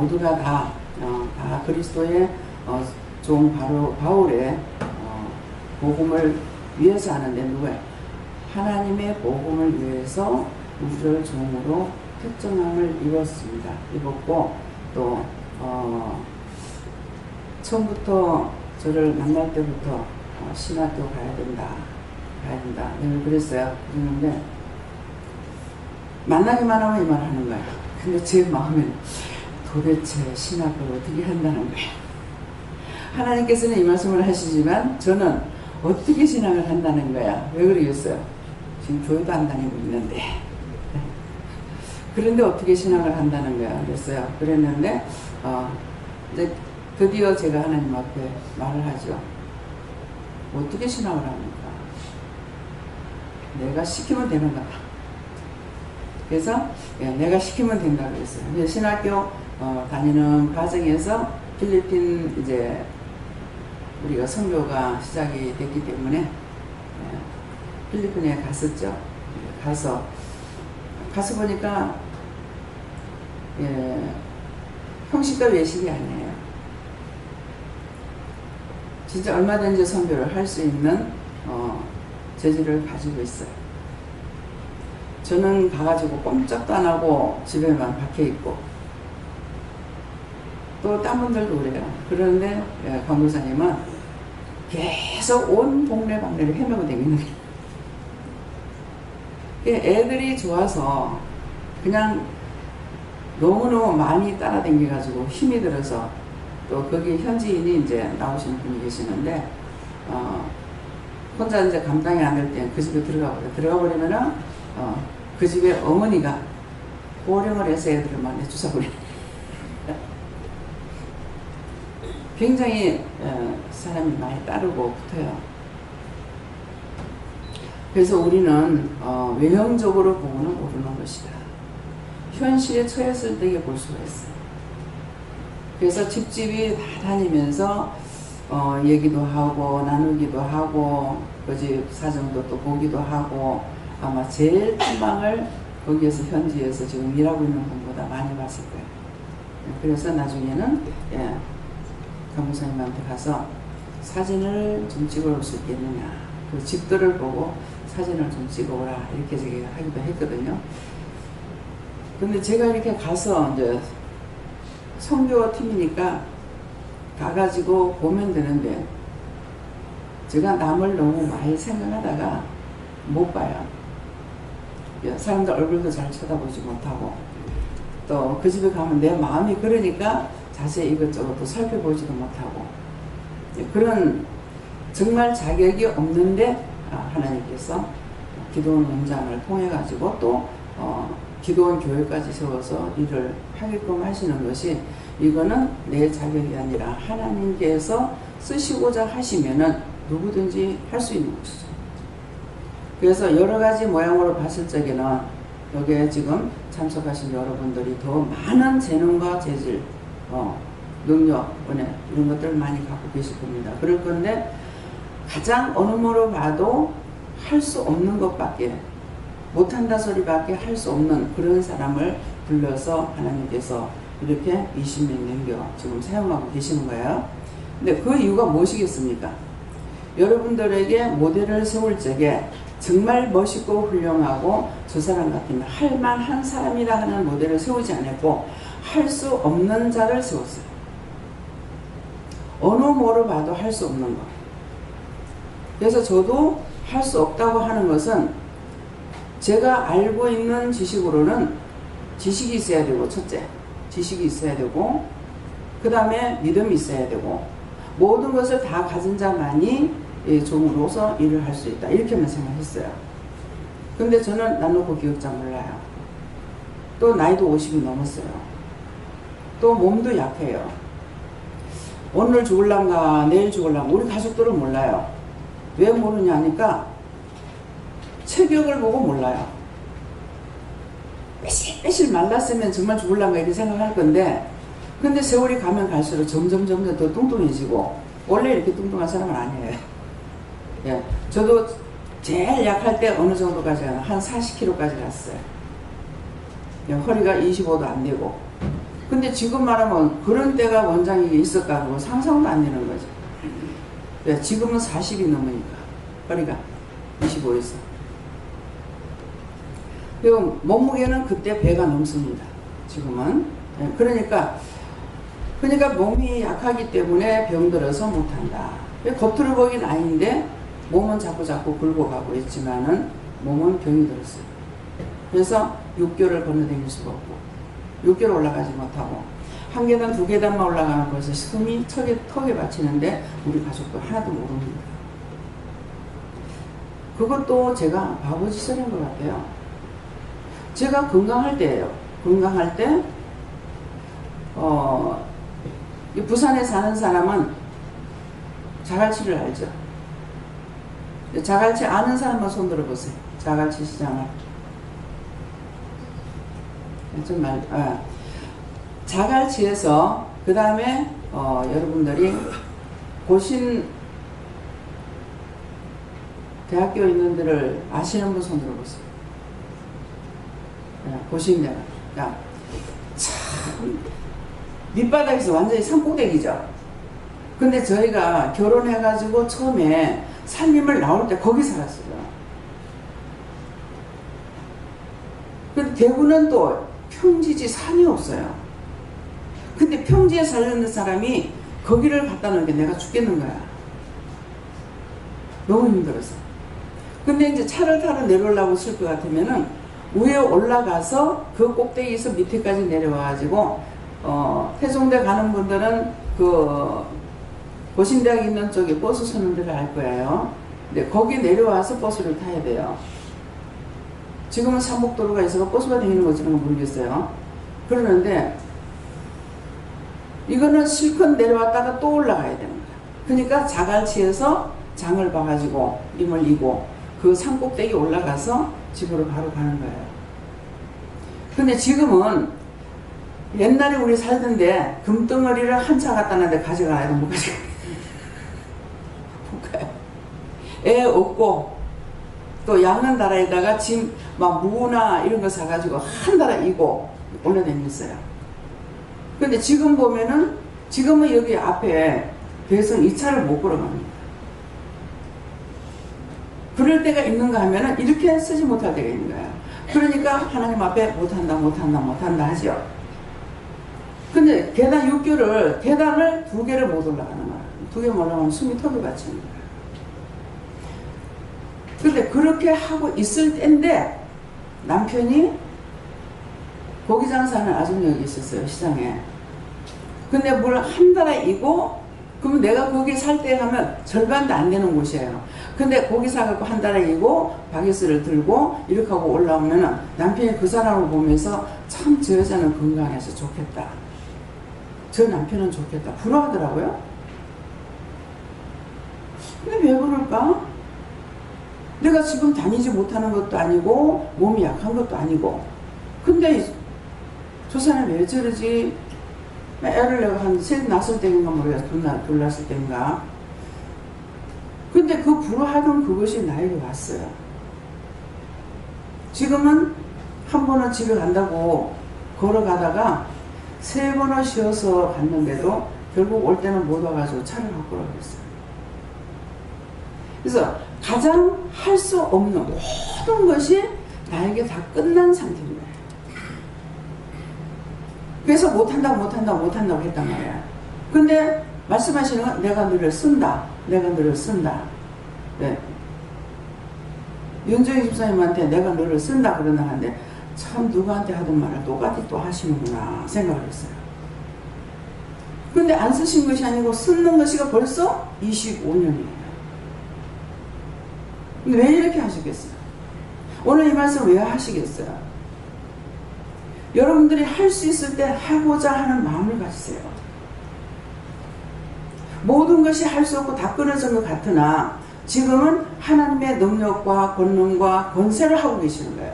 모두가 다 그리스도의 종 바울의 복음을 위해서 하는데 누구야? 하나님의 복음을 위해서 우리를 종으로 특정함을 입었고 또 처음부터 저를 만날 때부터 신학교 가야 된다 늘 그랬어요. 그랬는데 만나기만 하면 이 말 하는 거야. 근데 제 마음엔 도대체 신학을 어떻게 한다는 거야. 하나님께서는 이 말씀을 하시지만 저는 어떻게 신학을 한다는 거야. 왜 그러겠어요? 지금 교회도 안 다니고 있는데. 그런데 어떻게 신학을 한다는 거야. 그랬어요. 그랬는데 이제 드디어 제가 하나님 앞에 말을 하죠. 어떻게 신학을 합니까? 내가 시키면 되는 거다. 그래서 내가 시키면 된다 그랬어요. 그래서 신학교 다니는 과정에서 필리핀 이제 우리가 선교가 시작이 됐기 때문에 필리핀에 갔었죠. 가서 보니까 형식과 외식이 아니에요. 진짜 얼마든지 선교를 할 수 있는 재질을 가지고 있어요. 저는 가가지고 꼼짝도 안 하고 집에만 박혀있고 또 딴 분들도 그래요. 그런데 강도사님은 계속 온 동네 방네를 헤매고 다니는 거예요. 애들이 좋아서 그냥 너무너무 많이 따라다녀가지고 힘이 들어서 또 거기 현지인이 이제 나오시는 분이 계시는데 혼자 이제 감당이 안 될 때 그 집에 들어가 버리면은 그 집에 어머니가 고령을 해서 애들을 많이 주사버려요. 굉장히 사람이 많이 따르고 붙어요. 그래서 우리는 외형적으로 보고는 모르는 것이다. 현실에 처했을 때 볼 수가 있어요. 그래서 집집이 다 다니면서 얘기도 하고 나누기도 하고 그 집 사정도 또 보기도 하고 아마 제일 탐방을 거기에서 현지에서 지금 일하고 있는 분보다 많이 봤을 거예요. 그래서 나중에는 간부사님한테 가서 사진을 좀 찍어올 수 있겠느냐, 그 집들을 보고 사진을 좀 찍어오라 이렇게 제가 하기도 했거든요. 근데 제가 이렇게 가서 이제 선교팀이니까 가가지고 보면 되는데 제가 남을 너무 많이 생각하다가 못 봐요. 사람들 얼굴도 잘 쳐다보지 못하고 또 그 집에 가면 내 마음이 그러니까 자세히 이것저것 또 살펴보지도 못하고 그런 정말 자격이 없는데 하나님께서 기도원 원장을 통해 가지고 또 기도원 교회까지 세워서 일을 하게끔 하시는 것이 이거는 내 자격이 아니라 하나님께서 쓰시고자 하시면은 누구든지 할 수 있는 것이죠. 그래서 여러 가지 모양으로 봤을 적에는 여기에 지금 참석하신 여러분들이 더 많은 재능과 재질, 능력, 은혜 이런 것들을 많이 갖고 계실 겁니다. 그럴 건데 가장 어느 뭐로 봐도 할 수 없는 것밖에 못한다 소리밖에 할 수 없는 그런 사람을 불러서 하나님께서 이렇게 20명 넘겨 지금 사용하고 계시는 거예요. 근데 그 이유가 무엇이겠습니까? 여러분들에게 모델을 세울 적에 정말 멋있고 훌륭하고 저 사람 같으면 할 만한 사람이라 하는 모델을 세우지 않았고 할 수 없는 자를 세웠어요. 어느 뭐로 봐도 할 수 없는 것. 그래서 저도 할 수 없다고 하는 것은 제가 알고 있는 지식으로는 지식이 있어야 되고, 첫째 지식이 있어야 되고, 그 다음에 믿음이 있어야 되고, 모든 것을 다 가진 자만이 종으로서 일을 할 수 있다 이렇게만 생각했어요. 근데 저는 나누고 기억자 몰라요. 또 나이도 50이 넘었어요. 또 몸도 약해요. 오늘 죽을란가 내일 죽을란가 우리 가족들은 몰라요. 왜 모르냐 하니까 체격을 보고 몰라요. 매실 말랐으면 정말 죽을란가 이렇게 생각할 건데 근데 세월이 가면 갈수록 점점 더 뚱뚱해지고 원래 이렇게 뚱뚱한 사람은 아니에요. 예, 저도 제일 약할 때 어느 정도까지 한 40kg까지 갔어요. 예, 허리가 25도 안 되고 근데 지금 말하면 그런 때가 원장에게 있을까 하고 상상도 안 되는 거죠. 네, 지금은 40이 넘으니까. 그러니까 25에서. 그리고 몸무게는 그때 배가 넘습니다. 지금은. 네, 그러니까 몸이 약하기 때문에 병들어서 못한다. 겉으로 보기는 아닌데 몸은 자꾸 굴러가고 있지만은 몸은 병이 들었어요. 그래서 6개월을 건너다닐 수가 없고 6개월 올라가지 못하고 한 계단 두 계단만 올라가는 거에서 숨이 턱에 받치는데 우리 가족도 하나도 모릅니다. 그것도 제가 바보짓을 한 것 같아요. 제가 건강할 때예요. 건강할 때 부산에 사는 사람은 자갈치를 알죠. 자갈치 아는 사람만 손 들어보세요. 자갈치 시장을. 자갈치에서 그 다음에 여러분들이 고신 대학교 있는 데를 아시는 분 손 들어보세요. 고신대가. 참 밑바닥에서 완전히 산꼭대기죠. 근데 저희가 결혼해가지고 처음에 살림을 나올 때 거기 살았어요. 근데 대구는 또 평지지 산이 없어요. 근데 평지에 살는 사람이 거기를 갖다 놓은 게 내가 죽겠는 거야. 너무 힘들어서. 근데 이제 차를 타러 내려오려고 쓸 것 같으면은 위에 올라가서 그 꼭대기에서 밑에까지 내려와가지고 태종대 가는 분들은 그 고신대학 있는 쪽에 버스 서는 데를 알 거예요. 근데 거기 내려와서 버스를 타야 돼요. 지금은 삼목도로가 있어서 버스가 다니는 건지는 모르겠어요. 그러는데 이거는 실컷 내려왔다가 또 올라가야 되는 거야. 그러니까 자갈치에서 장을 봐가지고 임을 이고 그 산꼭대기 올라가서 집으로 바로 가는 거예요. 근데 지금은 옛날에 우리 살던데 금덩어리를 한 차 갖다 놨는데 가져가야 못 가져가. 못 가요. 애 없고 또 양은 달아에다가 짐 막 무나 이런 거 사가지고 한 달아 이고 올려다녔어요. 근데 지금 보면은 지금은 여기 앞에 배선 2차를 못 걸어갑니다. 그럴 때가 있는가 하면은 이렇게 쓰지 못할 때가 있는 거예요. 그러니까 하나님 앞에 못한다 하죠. 근데 계단 6개를 계단을 2개를 못 올라가는 거야. 2개 못 올라가면 숨이 턱에 받치는 거야. 근데 그렇게 하고 있을 때인데 남편이 고기 장사하는 아줌마 여기 있었어요. 시장에. 근데 뭘 한 달에 이고 그러면 내가 거기 살 때 가면 절반도 안 되는 곳이에요. 근데 고기 사갖고 한 달에 이고 바게스를 들고 이렇게 하고 올라오면은 남편이 그 사람을 보면서 참 저 여자는 건강해서 좋겠다. 저 남편은 좋겠다. 부러워하더라고요. 근데 왜 그럴까? 내가 지금 다니지 못하는 것도 아니고 몸이 약한 것도 아니고 근데 저 사람이 왜 저러지? 애를 내가 한 셋 낳았을 때인가 모르겠어. 둘 낳았을 때인가. 근데 그 불화하던 그것이 나에게 왔어요. 지금은 한 번은 집에 간다고 걸어가다가 3번을 쉬어서 갔는데도 결국 올 때는 못 와가지고 차를 갖고 오라고 그랬어요. 그래서 가장 할 수 없는 모든 것이 나에게 다 끝난 상태입니다. 그래서 못한다고 했단 말이야. 근데 말씀하시는 건 내가 너를 쓴다. 네. 윤정희 집사님한테 내가 너를 쓴다 그러나 하는데 참 누구한테 하던 말을 똑같이 또 하시는구나 생각을 했어요. 근데 안 쓰신 것이 아니고 쓰는 것이가 벌써 25년이에요. 왜 이렇게 하시겠어요? 오늘 이 말씀 왜 하시겠어요? 여러분들이 할 수 있을 때 하고자 하는 마음을 가지세요. 모든 것이 할 수 없고 다 끊어진 것 같으나 지금은 하나님의 능력과 권능과 권세를 하고 계시는 거예요.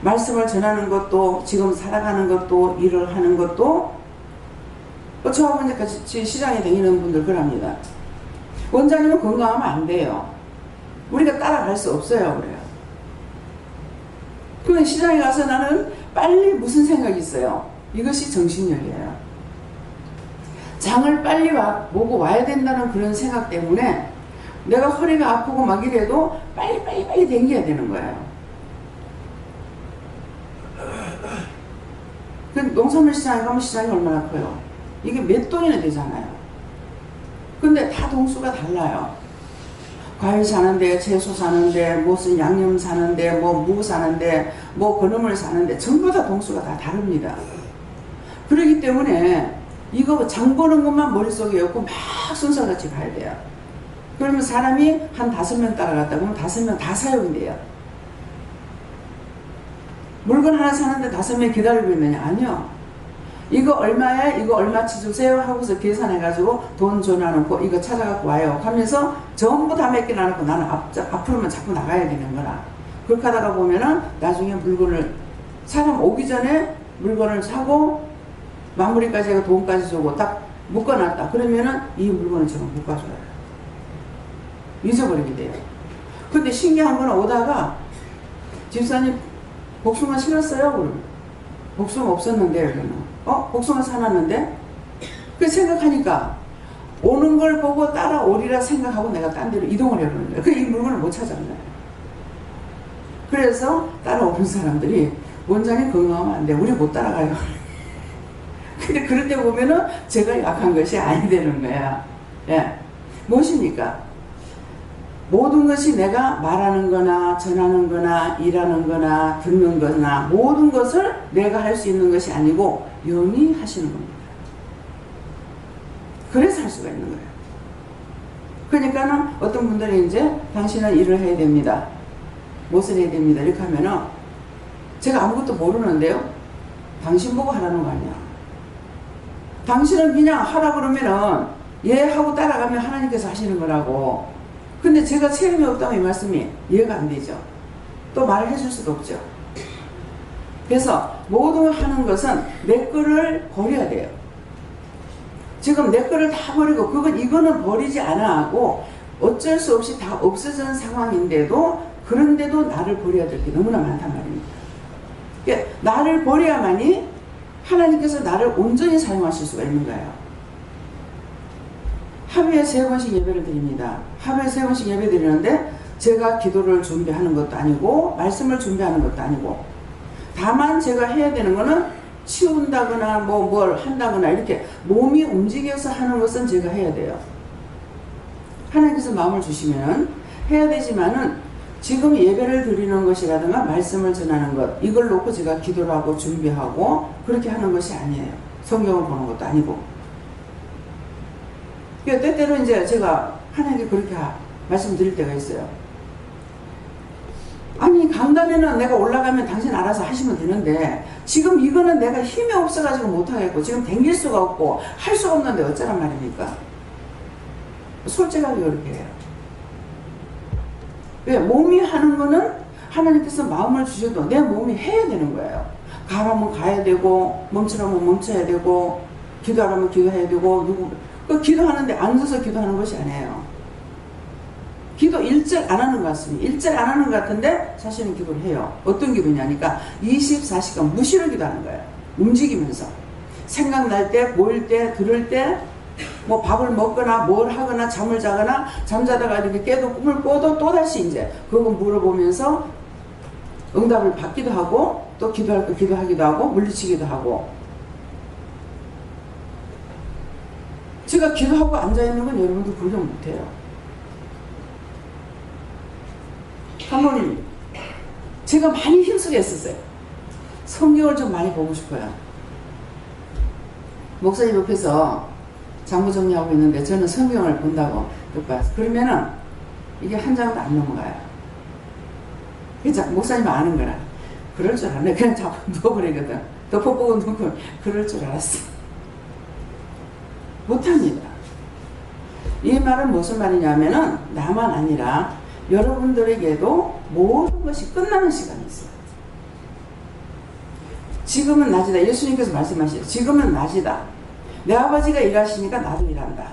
말씀을 전하는 것도 지금 살아가는 것도 일을 하는 것도 저하고 이제 같이 시장에 다니는 분들 그럽니다. 원장님은 건강하면 안 돼요. 우리가 따라갈 수 없어요. 그래요. 그러면 시장에 가서 나는 빨리 무슨 생각이 있어요. 이것이 정신력이에요. 장을 빨리 보고 와야 된다는 그런 생각 때문에 내가 허리가 아프고 막 이래도 빨리 댕겨야 되는 거예요. 그 농산물 시장에 가면 시장이 얼마나 커요? 이게 몇 돈이나 되잖아요. 근데 다 동수가 달라요. 과일 사는데, 채소 사는데, 무슨 양념 사는데, 뭐 무 사는데, 뭐 건어물 사는데 전부 다 동수가 다 다릅니다. 그렇기 때문에 이거 장 보는 것만 머릿속에 없고 막 순서같이 가야 돼요. 그러면 사람이 한 5명 따라갔다 그러면 5명 다 사용이 돼요. 물건 하나 사는데 5명 기다리고 있느냐? 아니요. 이거 얼마야? 이거 얼마치 주세요? 하고서 계산해가지고 돈 줘놔놓고 이거 찾아갖고 와요 하면서 전부 다 맡겨놔놓고 나는 앞으로만 자꾸 나가야 되는 거라. 그렇게 하다가 보면은 나중에 물건을 사람 오기 전에 물건을 사고 마무리까지 해서 돈까지 주고 딱 묶어놨다. 그러면은 이 물건을 제가 못 가져와요. 잊어버리게 돼요. 근데 신기한 건 오다가 집사님 복숭아 실었어요? 그러면 복숭아 없었는데 그러면 복숭아 사놨는데? 그 생각하니까 오는 걸 보고 따라오리라 생각하고 내가 딴 데로 이동을 해버리는 거예요. 그 이 물건을 못 찾았나요? 그래서 따라오는 사람들이 원장님 건강하면 안 돼. 우리 못 따라가요. 근데 그럴 때 보면은 제가 약한 것이 아니 되는 거야. 예. 무엇입니까? 모든 것이 내가 말하는 거나 전하는 거나 일하는 거나 듣는 거나 모든 것을 내가 할 수 있는 것이 아니고 영이 하시는 겁니다. 그래서 할 수가 있는 거예요. 그러니까는 어떤 분들이 이제 당신은 일을 해야 됩니다. 무엇을 해야 됩니다. 이렇게 하면은 제가 아무것도 모르는데요. 당신 보고 하라는 거 아니야. 당신은 그냥 하라 그러면은 예 하고 따라가면 하나님께서 하시는 거라고. 근데 제가 체험이 없다면 이 말씀이 이해가 안 되죠. 또 말을 해줄 수도 없죠. 그래서 모든 하는 것은 내 거를 버려야 돼요. 지금 내 거를 다 버리고 이거는 버리지 않아 하고 어쩔 수 없이 다 없어진 상황인데도 그런데도 나를 버려야 될 게 너무나 많단 말입니다. 그러니까 나를 버려야만이 하나님께서 나를 온전히 사용하실 수가 있는 거예요. 하루에 3번씩 예배를 드립니다. 하루에 3번씩 예배 드리는데 제가 기도를 준비하는 것도 아니고 말씀을 준비하는 것도 아니고 다만 제가 해야 되는 거는 치운다거나 뭘 한다거나 이렇게 몸이 움직여서 하는 것은 제가 해야 돼요. 하나님께서 마음을 주시면 해야 되지만은 지금 예배를 드리는 것이라든가 말씀을 전하는 것 이걸 놓고 제가 기도를 하고 준비하고 그렇게 하는 것이 아니에요. 성경을 보는 것도 아니고. 때때로 이제 제가 하나님께 그렇게 말씀드릴 때가 있어요. 아니 강단에는 내가 올라가면 당신 알아서 하시면 되는데 지금 이거는 내가 힘이 없어가지고 못하겠고 지금 댕길 수가 없고 할 수가 없는데 어쩌란 말입니까? 솔직하게 그렇게 해요. 왜? 몸이 하는 거는 하나님께서 마음을 주셔도 내 몸이 해야 되는 거예요. 가라면 가야 되고 멈추라면 멈춰야 되고 기도하라면 기도해야 되고 기도하는데 앉아서 기도하는 것이 아니에요. 기도 일절 안 하는 것 같습니다. 일절 안 하는 것 같은데 사실은 기도를 해요. 어떤 기도냐니까 24시간 무시로 기도하는 거예요. 움직이면서 생각날 때, 모일 때, 들을 때 뭐 밥을 먹거나 뭘 하거나 잠을 자거나 잠자다가 이렇게 깨도 꿈을 꿔도 또다시 이제 그거 물어보면서 응답을 받기도 하고 또 기도할 거 기도하기도 하고 물리치기도 하고. 제가 기도하고 앉아있는 건 여러분들 구경 못해요. 한번 제가 많이 힘쓰게 했었어요. 성경을 좀 많이 보고 싶어요. 목사님 옆에서 장부 정리하고 있는데 저는 성경을 본다고 듣고 왔어요. 그러면은 이게 한 장도 안 넘어가요. 그죠? 목사님은 아는 거라. 그럴 줄 알았네. 그냥 잡아 넣어버리거든. 덮어보고 놓고 그럴 줄 알았어. 못합니다. 이 말은 무슨 말이냐면은 나만 아니라 여러분들에게도 모든 것이 끝나는 시간이 있어요. 지금은 낮이다. 예수님께서 말씀하시죠. 지금은 낮이다. 내 아버지가 일하시니까 나도 일한다.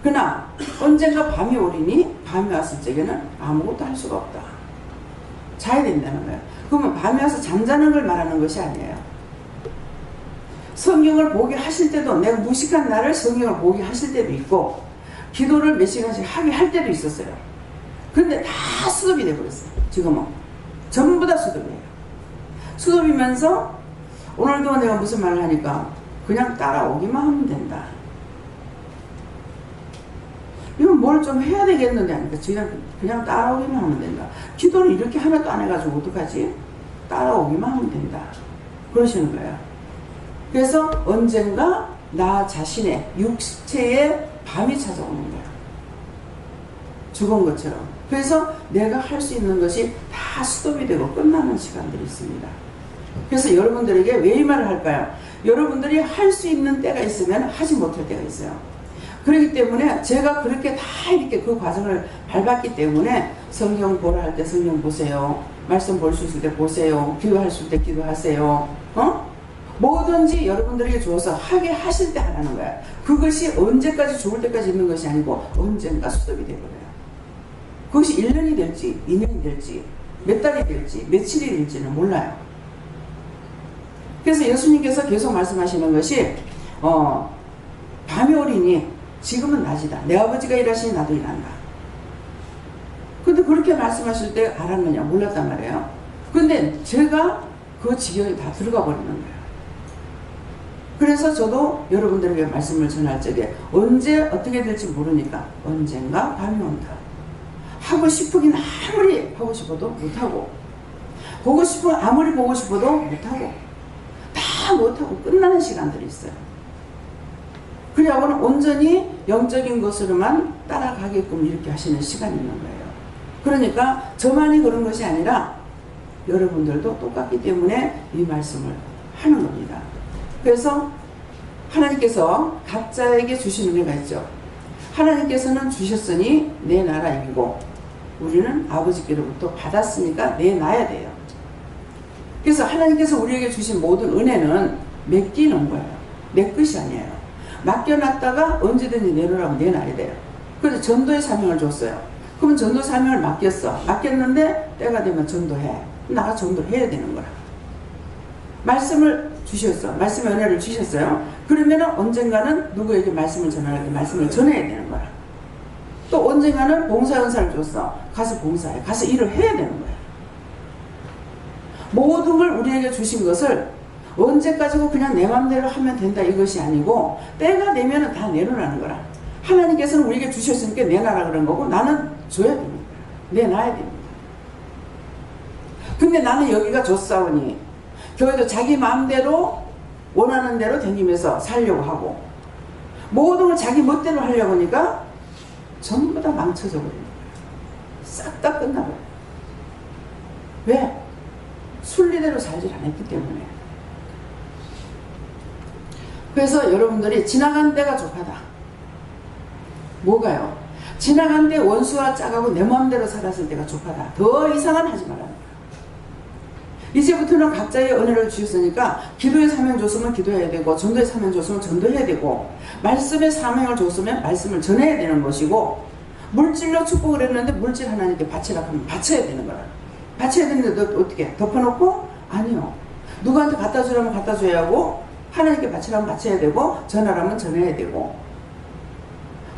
그러나 언젠가 밤이 오리니 밤이 왔을 적에는 아무것도 할 수가 없다. 자야 된다는 거예요. 그러면 밤이 와서 잠자는 걸 말하는 것이 아니에요. 성경을 보게 하실 때도, 내가 무식한 나를 성경을 보게 하실 때도 있고, 기도를 몇 시간씩 하게 할 때도 있었어요. 근데 다 수습이 돼버렸어요. 지금은 전부 다 수습이에요. 수습이면서 오늘도 내가 무슨 말을 하니까 그냥 따라오기만 하면 된다. 이건 뭘 좀 해야 되겠는데 하니까 그냥 따라오기만 하면 된다. 기도를 이렇게 하나도 안 해가지고 어떡하지? 따라오기만 하면 된다. 그러시는 거예요. 그래서 언젠가 나 자신의 육체의 밤이 찾아오는 거예요. 죽은 것처럼. 그래서 내가 할 수 있는 것이 다 스톱이 되고 끝나는 시간들이 있습니다. 그래서 여러분들에게 왜 이 말을 할까요? 여러분들이 할 수 있는 때가 있으면 하지 못할 때가 있어요. 그렇기 때문에 제가 그렇게 다 이렇게 그 과정을 밟았기 때문에 성경 보라 할 때 성경 보세요. 말씀 볼 수 있을 때 보세요. 기도할 수 있을 때 기도하세요. 뭐든지 여러분들에게 주어서 하게 하실 때 하라는 거야. 그것이 언제까지 죽을 때까지 있는 것이 아니고 언젠가 수습이 되버려요. 그것이 1년이 될지 2년이 될지 몇 달이 될지 며칠이 될지는 몰라요. 그래서 예수님께서 계속 말씀하시는 것이 밤이 오리니 지금은 낮이다. 내 아버지가 일하시니 나도 일한다. 근데 그렇게 말씀하실 때 알았느냐? 몰랐단 말이에요. 근데 제가 그 지경에 다 들어가 버리는 거예요. 그래서 저도 여러분들에게 말씀을 전할 적에 언제 어떻게 될지 모르니까 언젠가 밤이 온다. 하고 싶으긴 아무리 하고 싶어도 못하고, 보고 싶으면 아무리 보고 싶어도 못하고, 다 못하고 끝나는 시간들이 있어요. 그래야고는 온전히 영적인 것으로만 따라가게끔 이렇게 하시는 시간이 있는 거예요. 그러니까 저만이 그런 것이 아니라 여러분들도 똑같기 때문에 이 말씀을 하는 겁니다. 그래서 하나님께서 각자에게 주시는 은혜가 있죠. 하나님께서는 주셨으니 내 나라이고 우리는 아버지께로부터 받았으니까 내놔야 돼요. 그래서 하나님께서 우리에게 주신 모든 은혜는 맡기는 거예요. 내 것이 아니에요. 맡겨놨다가 언제든지 내놓으라고 내놔야 돼요. 그래서 전도의 사명을 줬어요. 그러면 전도 사명을 맡겼어. 맡겼는데 때가 되면 전도해. 나가 전도를 해야 되는 거라. 말씀을 주셨어. 말씀의 은혜를 주셨어요. 그러면은 언젠가는 누구에게 말씀을 전하려고 말씀을 전해야 되는 거야. 또 언젠가는 봉사 은사를 줬어. 가서 봉사해. 가서 일을 해야 되는 거야. 모든 걸 우리에게 주신 것을 언제까지고 그냥 내 맘대로 하면 된다 이것이 아니고 때가 되면 다 내놓으라는 거라. 하나님께서는 우리에게 주셨으니까 내놔라 그런 거고 나는 줘야 됩니다. 내놔야 됩니다. 근데 나는 여기가 좋사오니 교회도 자기 마음대로 원하는 대로 다니면서 살려고 하고 모든 걸 자기 멋대로 하려고 하니까 전부 다 망쳐져 버립니다. 싹 다 끝나버려요. 왜? 순리대로 살질 않았기 때문에. 그래서 여러분들이 지나간 때가 족하다. 뭐가요? 지나간 때 원수와 짜가고 내 마음대로 살았을 때가 족하다. 더 이상은 하지 말라는 거예요. 이제부터는 각자의 은혜를 주셨으니까 기도의 사명 줬으면 기도해야 되고 전도의 사명 줬으면 전도해야 되고 말씀의 사명을 줬으면 말씀을 전해야 되는 것이고 물질로 축복을 했는데 물질 하나님께 바치라고 하면 바쳐야 되는 거라. 바쳐야 되는데 어떻게? 덮어놓고? 아니요. 누구한테 갖다 주라면 갖다 줘야 하고 하나님께 바치라면 바쳐야 되고 전하라면 전해야 되고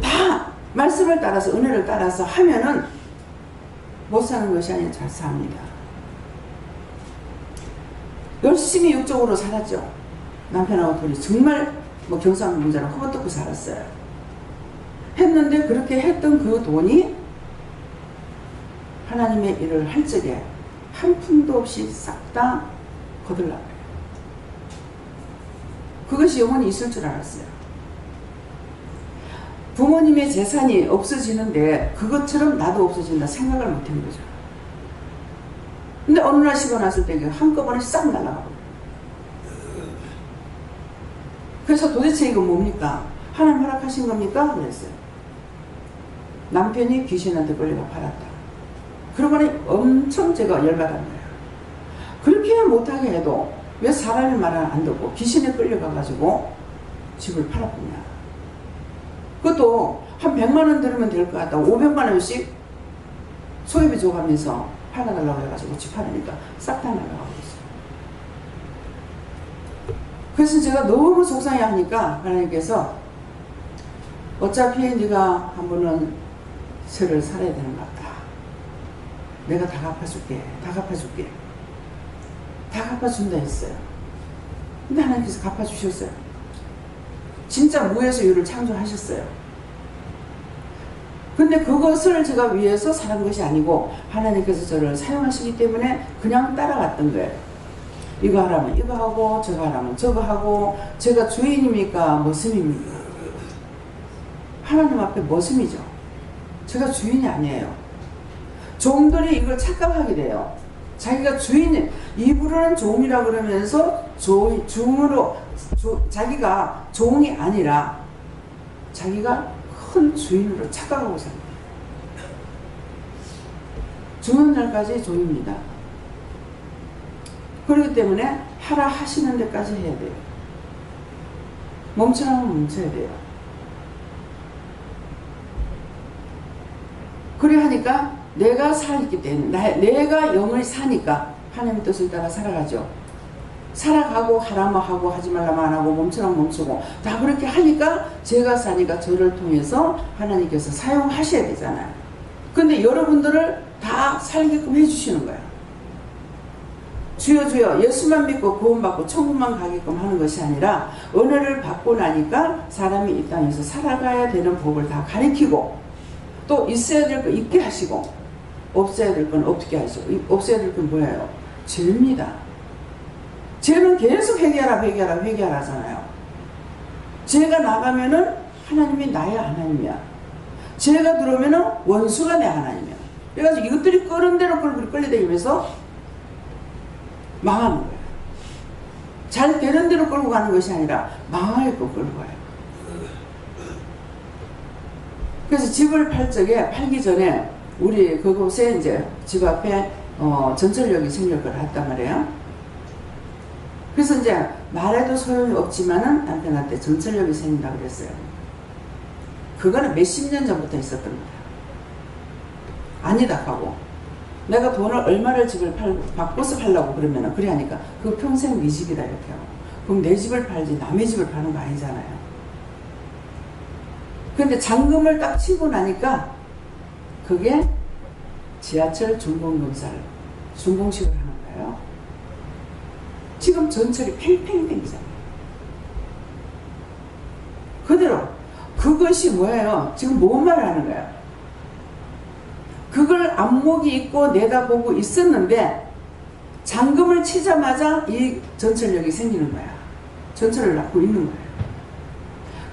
다 말씀을 따라서 은혜를 따라서 하면은 못 사는 것이 아니라 잘 삽니다. 열심히 육적으로 살았죠. 남편하고 둘이 정말 경상 문제로 허벅지고 살았어요. 했는데 그렇게 했던 그 돈이 하나님의 일을 할 적에 한 푼도 없이 싹 다 거들나가요. 그것이 영원히 있을 줄 알았어요. 부모님의 재산이 없어지는데 그것처럼 나도 없어진다 생각을 못한 거죠. 근데 어느 날 쉬고 났을 때 한꺼번에 싹 날아가고. 그래서 도대체 이거 뭡니까? 하나님 허락하신 겁니까? 그랬어요. 남편이 귀신한테 걸려가 팔았다. 그러고니 엄청 제가 열받은 거예요. 그렇게 못하게 해도 왜 사람의 말을 안 듣고 귀신에 끌려가가지고 집을 팔았구냐. 그것도 한 100만 원 들으면 될 것 같다. 500만 원씩 소유비 줘가면서 팔아달라고 해가지고 집 팔으니까 싹 다 날아가고 있어요. 그래서 제가 너무 속상해 하니까 하나님께서 어차피 네가 한 번은 세를 살아야 되는 것 같다. 내가 다 갚아줄게. 다 갚아줄게. 다 갚아준다 했어요. 근데 하나님께서 갚아주셨어요. 진짜 무에서 유를 창조하셨어요. 근데 그것을 제가 위해서 살은 것이 아니고 하나님께서 저를 사용하시기 때문에 그냥 따라갔던 거예요. 이거 하라면 이거 하고 저거 하라면 저거 하고 제가 주인입니까? 머슴입니까? 하나님 앞에 머슴이죠. 제가 주인이 아니에요. 종들이 이걸 착각하게 돼요. 자기가 주인이, 입으로는 종이라 그러면서 중으로 자기가 종이 아니라 자기가 큰 주인으로 착각하고 삽니다. 죽는 날까지 종입니다. 그렇기 때문에 하라 하시는 데까지 해야 돼요. 멈추라면 멈춰야 돼요. 그래 하니까 내가 살기 때문에 내가 영을 사니까 하나님의 뜻을 따라 살아가죠. 살아가고 하라면 하고 하지 말라면 안 하고 멈추라면 멈추고 다 그렇게 하니까 제가 사니까 저를 통해서 하나님께서 사용하셔야 되잖아요. 근데 여러분들을 다 살게끔 해주시는 거예요. 주여 주여 예수만 믿고 구원받고 천국만 가게끔 하는 것이 아니라 은혜를 받고 나니까 사람이 이 땅에서 살아가야 되는 법을 다 가르치고 또 있어야 될 거 있게 하시고 없어야 될 건 없게 하시고 없어야 될 건 뭐예요? 죄입니다. 죄는 계속 회개하라 하잖아요. 죄가 나가면은 하나님이 나의 하나님이야. 죄가 들어오면은 원수가 내 하나님이야. 그래가지고 이것들이 끄는 대로 끌려다니면서 망하는 거예요. 잘 되는 대로 끌고 가는 것이 아니라 망하게끔 끌고 가요. 그래서 집을 팔기 전에 우리 그곳에 이제 집 앞에 전철역이 생길 걸 했단 말이에요. 그래서 이제 말해도 소용이 없지만은 남편한테 전철역이 생긴다고 그랬어요. 그거는 몇십 년 전부터 있었던 거예요. 아니다 하고 내가 돈을 얼마를 집을 바꿔서 팔라고 그러면은 그래 하니까 그거 평생 네 집이다 이렇게 하고 그럼 내 집을 팔지 남의 집을 파는 거 아니잖아요. 근데 잔금을 딱 치고 나니까 그게 지하철 준공검사를 준공식을 하는 거예요. 지금 전철이 팽팽히 땡기잖아요. 그대로 그것이 뭐예요? 지금 뭔 말을 하는 거예요? 그걸 안목이 있고 내다보고 있었는데 잔금을 치자마자 이 전철역이 생기는 거야. 전철을 낳고 있는 거예요.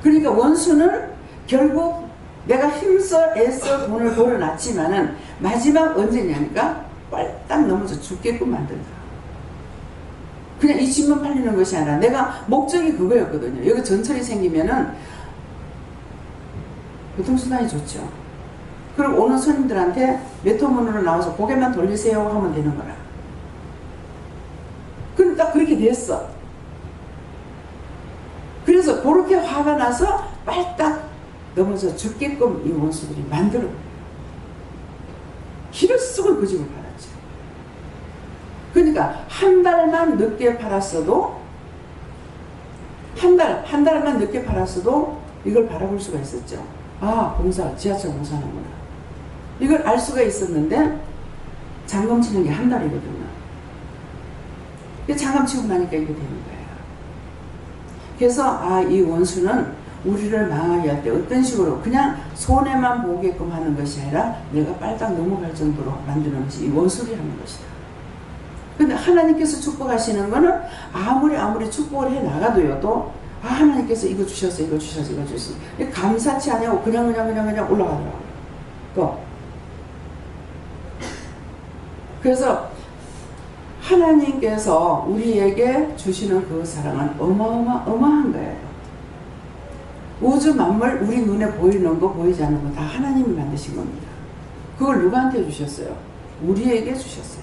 그러니까 원수는 결국 내가 힘써 애써 돈을 벌어놨지만은 마지막 언제냐니까 빨딱 넘어져 죽게끔 만든다. 그냥 이 집만 팔리는 것이 아니라 내가 목적이 그거였거든요. 여기 전철이 생기면은 교통수단이 좋죠. 그리고 오는 손님들한테 메트로문으로 나와서 고개만 돌리세요 하면 되는 거라. 근데 딱 그렇게 됐어. 그래서 그렇게 화가 나서 빨딱 넘어져 죽게끔 이 원수들이 만들어. 기를 쓰고 그 집을 팔았죠. 그러니까 한 달만 늦게 팔았어도 한 달만 늦게 팔았어도 이걸 바라볼 수가 있었죠. 아, 지하철 공사하는구나. 이걸 알 수가 있었는데 잔금 치는 게 한 달이거든요. 잔금 치고 나니까 이게 되는 거예요. 그래서 이 원수는 우리를 망하게 할 때 어떤 식으로 그냥 손해만 보게끔 하는 것이 아니라 내가 빨딱 넘어갈 정도로 만드는 것이 이 원수리라는 것이다. 근데 하나님께서 축복하시는 거는 아무리 축복을 해 나가도요, 또 하나님께서 이거 주셨어. 감사치 않냐고 그냥 올라가더라고요. 또 그래서 하나님께서 우리에게 주시는 그 사랑은 어마어마한 거예요. 우주 만물 우리 눈에 보이는 거 보이지 않는 거 다 하나님이 만드신 겁니다. 그걸 누구한테 주셨어요? 우리에게 주셨어요.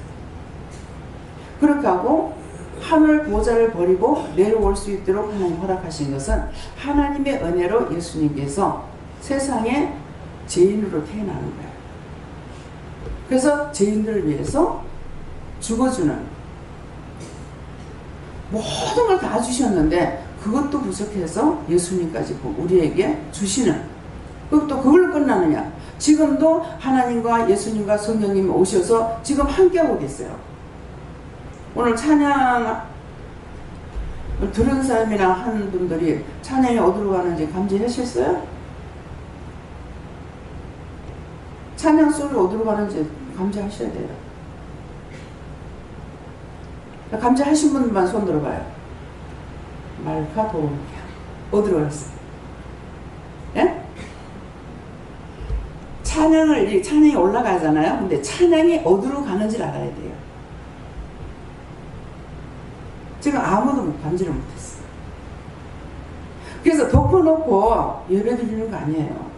그렇게 하고 하늘 보좌를 버리고 내려올 수 있도록 하나님 허락하신 것은 하나님의 은혜로 예수님께서 세상에 죄인으로 태어나는 거예요. 그래서 죄인들을 위해서 죽어주는 모든 걸 다 주셨는데 그것도 부족해서 예수님까지 우리에게 주시는, 또 그걸로 끝나느냐? 지금도 하나님과 예수님과 성령님이 오셔서 지금 함께하고 계세요. 오늘 찬양 들은 사람이나 한 분들이 찬양이 어디로 가는지 감지하셨어요? 찬양 소리 어디로 가는지 감지하셔야 돼요. 감지하신 분만 손 들어봐요. 말카 도움이야. 어디로 갔어요? 예? 찬양이 올라가잖아요. 근데 찬양이 어디로 가는지를 알아야 돼요. 지금 아무도 감지를 못했어요. 그래서 덮어놓고 예배 드리는 거 아니에요.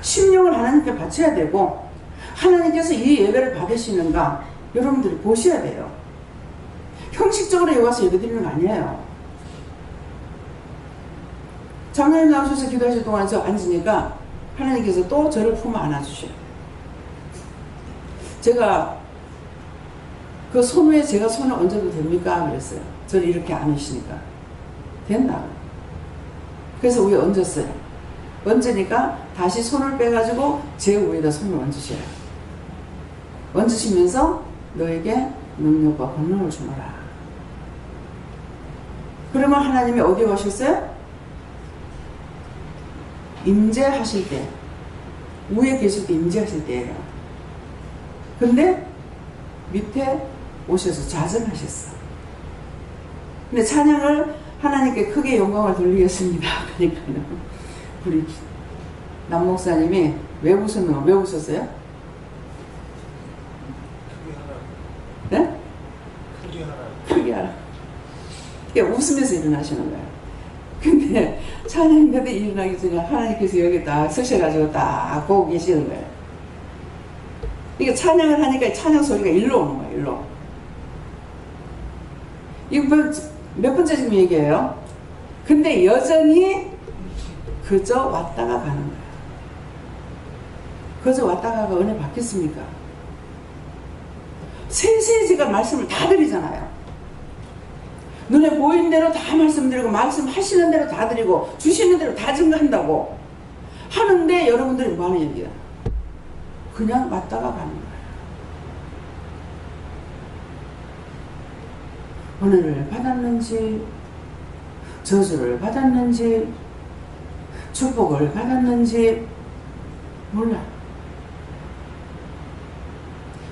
심령을 하나님께 바쳐야 되고, 하나님께서 이 예배를 받으시는가 여러분들이 보셔야 돼요. 형식적으로 여기 와서 예배 드리는 거 아니에요. 장로님 나오셔서 기도하실 동안 저 앉으니까 하나님께서 또 저를 품어 안아주셔요. 제가 그 손 위에 제가 손을 얹어도 됩니까? 그랬어요. 저를 이렇게 안으시니까. 된다. 그래서 위에 얹었어요. 얹으니까 다시 손을 빼가지고 제 위에다 손을 얹으셔요. 얹으시면서 너에게 능력과 권능을 주노라. 그러면 하나님이 어디에 오셨어요? 임재하실 때, 위에 계실 때 임재하실 때예요. 근데 밑에 오셔서 좌정하셨어. 근데 찬양을 하나님께 크게 영광을 돌리겠습니다. 그러니까요. 우리 남 목사님이 왜 웃었노? 왜 웃었어요? 네? 크게 하라. 그러니까 웃으면서 일어나시는 거예요. 근데 찬양인데도 일어나기 전에 하나님께서 여기 딱 서셔가지고 딱 보고 계시는 거예요. 이게 찬양을 하니까 찬양 소리가 일로 오는 거예요. 일로. 이거 몇 번째 지금 얘기해요. 근데 여전히 그저 왔다가 가는 거예요. 그저 왔다가가 은혜 받겠습니까? 세세히 제가 말씀을 다 드리잖아요. 눈에 보이는 대로 다 말씀드리고 말씀하시는 대로 다 드리고 주시는 대로 다 증거한다고 하는데 여러분들이 뭐 하는 얘기야? 그냥 왔다가 가는 거예요. 은혜를 받았는지 저주를 받았는지 축복을 받았는지 몰라.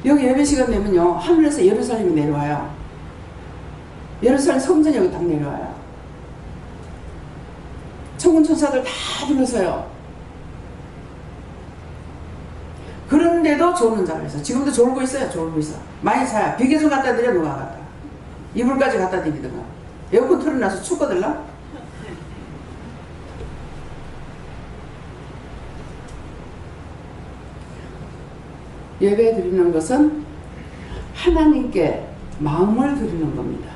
여기 예배 시간 되면요 하늘에서 예루살렘이 내려와요. 예루살렘 성전이 여기 딱 내려와요. 천군 천사들 다 둘러서요. 그런데도 졸는 자가 있어. 지금도 졸고 있어요. 졸고 있어. 많이 자요. 비계 좀 갖다 드려. 누가 갖다. 이불까지 갖다 드리든가. 에어컨 틀어놔서 춥거들라. 예배 드리는 것은 하나님께 마음을 드리는 겁니다.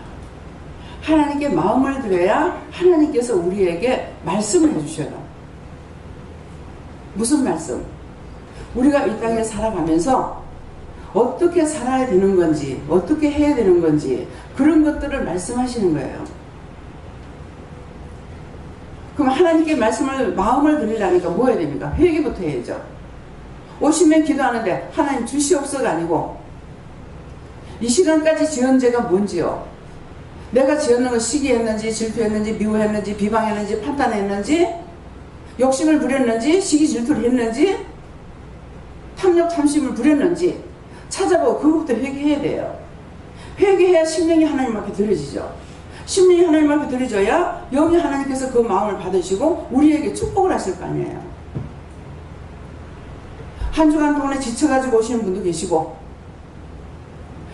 하나님께 마음을 드려야 하나님께서 우리에게 말씀을 해주셔요. 무슨 말씀? 우리가 이 땅에 살아가면서 어떻게 살아야 되는 건지, 어떻게 해야 되는 건지 그런 것들을 말씀하시는 거예요. 그럼 하나님께 마음을 드리려니까 뭐 해야 됩니까? 회개부터 해야죠. 오시면 기도하는데 하나님 주시옵소서가 아니고 이 시간까지 지은 죄가 뭔지요? 내가 지었는 건 시기했는지 질투했는지 미워했는지 비방했는지 판단했는지 욕심을 부렸는지 시기 질투를 했는지 탐욕 탐심을 부렸는지 찾아보고 그것부터 회개해야 돼요. 회개해야 심령이 하나님 앞에 드려지죠. 심령이 하나님 앞에 드려져야 영이 하나님께서 그 마음을 받으시고 우리에게 축복을 하실 거 아니에요. 한 주간 동안에 지쳐가지고 오시는 분도 계시고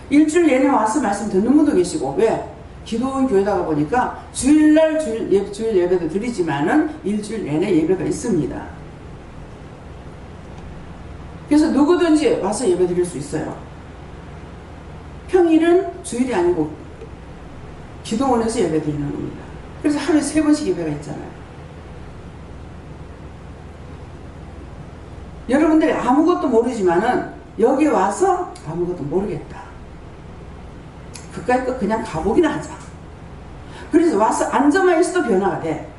일주일 내내 와서 말씀 듣는 분도 계시고 왜? 기도원 교회다가 보니까 주일날 주일 예배도 드리지만은 일주일 내내 예배가 있습니다. 그래서 누구든지 와서 예배 드릴 수 있어요. 평일은 주일이 아니고 기도원에서 예배 드리는 겁니다. 그래서 하루에 3번씩 예배가 있잖아요. 여러분들이 아무것도 모르지만은 여기 와서 아무것도 모르겠다. 그까이 거 그냥 가보기나 하자. 그래서 와서 앉아만 있어도 변화가 돼.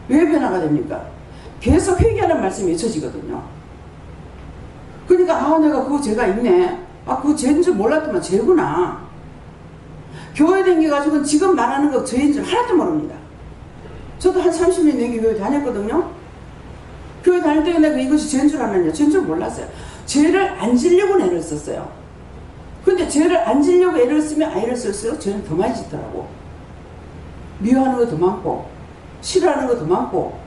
왜 변화가 됩니까? 계속 회개하는 말씀이 잊혀지거든요. 그러니까 내가 그거 죄가 있네. 그거 죄인 줄 몰랐더만 죄구나. 교회 다녀가지고 지금 말하는 거 죄인 줄 하나도 모릅니다. 저도 한 30년 넘게 교회 다녔거든요. 교회 다닐 때 내가 이것이 죄인 줄 알았냐? 죄인 줄 몰랐어요. 죄를 안 지려고 애를 썼어요. 근데 죄를 안 지려고 애를 쓰면 애를 쓸수록 죄는 더 많이 짓더라고. 미워하는 거 더 많고, 싫어하는 거 더 많고,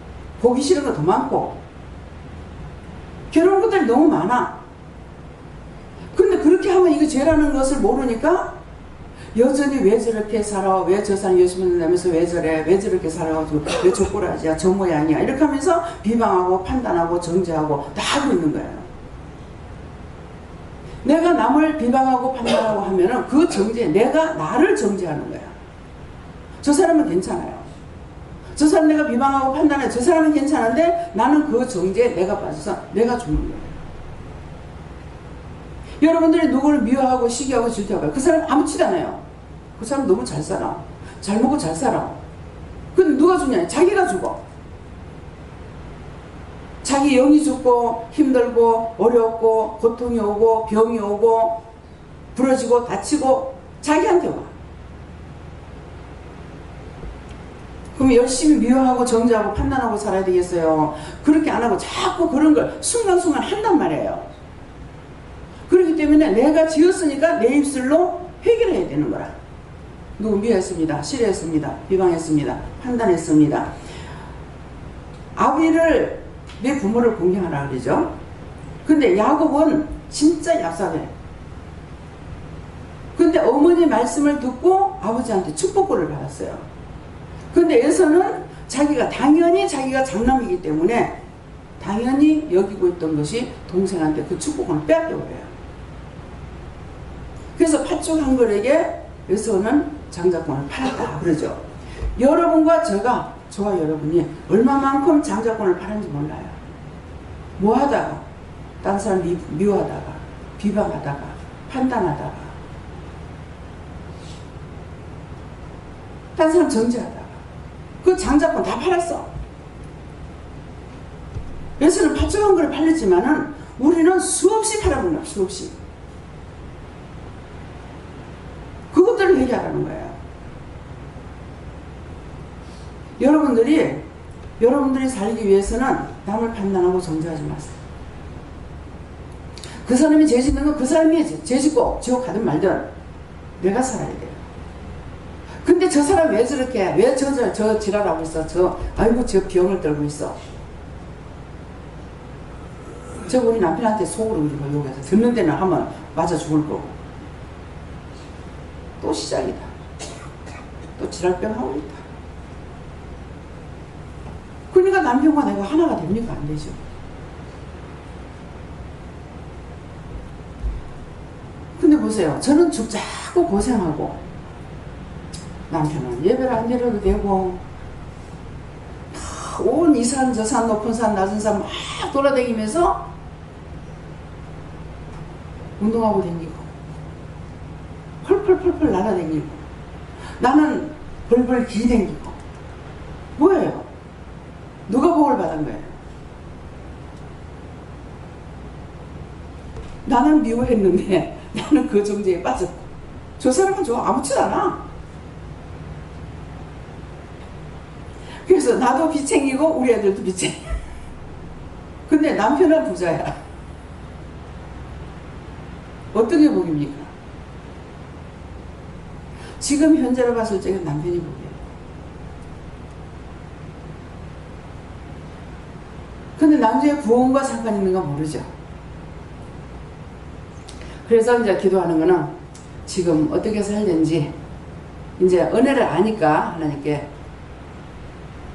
보기 싫은 거 더 많고, 괴로운 것들이 너무 많아. 근데 그렇게 하면 이거 죄라는 것을 모르니까 여전히 왜 저렇게 살아? 왜 저 사람 예수 믿는다면서 왜 저래? 왜 저렇게 살아가지고 왜 저 꼬라지야? 저 모양이야? 이렇게 하면서 비방하고 판단하고 정죄하고 다 하고 있는 거예요. 내가 남을 비방하고 판단하고 하면은 그 정죄, 내가 나를 정죄하는 거야. 저 사람은 괜찮아요. 저 사람 내가 비방하고 판단해. 저 사람은 괜찮은데 나는 그 정죄에 내가 빠져서 내가 죽는 거예요. 여러분들이 누구를 미워하고 시기하고 질투하고 그 사람 아무렇지도 않아요. 그 사람 너무 잘 살아. 잘 먹고 잘 살아. 근데 누가 죽냐? 자기가 죽어. 자기 영이 죽고 힘들고 어렵고 고통이 오고 병이 오고 부러지고 다치고 자기한테 와. 그럼 열심히 미워하고 정죄하고 판단하고 살아야 되겠어요? 그렇게 안 하고 자꾸 그런 걸 순간순간 한단 말이에요. 그렇기 때문에 내가 지었으니까 내 입술로 회개를 해야 되는 거라. 누구 미워했습니다. 싫어했습니다. 비방했습니다. 판단했습니다. 아비를 내 부모를 공경하라 그러죠. 근데 야곱은 진짜 얍삽해. 근데 어머니 말씀을 듣고 아버지한테 축복권을 받았어요. 근데 에서는 당연히 자기가 장남이기 때문에 당연히 여기고 있던 것이 동생한테 그 축복권을 빼앗겨버려요. 그래서 팥죽 한 그릇에 에서는 장자권을 팔았다 그러죠. 여러분과 저와 여러분이 얼마만큼 장자권을 팔았는지 몰라요. 뭐 하다가 딴 사람 미워하다가 비방하다가 판단하다가 딴 사람 정죄하다가 그 장자권 다 팔았어. 에서는 팥죽 한 그릇 팔렸지만은 우리는 수없이 팔아본 거야. 수없이. 그것들을 회개하라는 거예요. 여러분들이 살기 위해서는 남을 판단하고 정죄하지 마세요. 그 사람이 죄 짓는 건 그 사람이 죄 짓고 지옥 가든 말든 내가 살아야 돼요. 근데 저 사람 왜 저렇게 왜 저 지랄하고 있어? 아이고 저 병을 떨고 있어. 저 우리 남편한테 속으로 우리가 욕해서 듣는 데는 하면 맞아 죽을 거고 또 시작이다. 또 지랄병 하고 있다. 그러니까 남편과 내가 하나가 됩니까? 안 되죠. 근데 보세요. 저는 죽자고 고생하고 남편은 예배를 안 드려도 되고 온 이 산 저 산 높은 산 낮은 산 막 돌아다니면서 운동하고 다니고 펄펄펄펄 날아다니고 나는 벌벌 기다니고 뭐예요? 누가 복을 받은 거예요? 나는 미워했는데 나는 그 정죄에 빠졌고 저 사람은 아무렇지도 않아. 그래서 나도 빚쟁이고 우리 애들도 빚쟁이. 근데 남편은 부자야. 어떤 게 복입니까? 지금 현재로 봤을 적에 남편이 복이에요. 근데 나중에 구원과 상관 있는가 모르죠. 그래서 이제 기도하는 거는 지금 어떻게 살는지 이제 은혜를 아니까 하나님께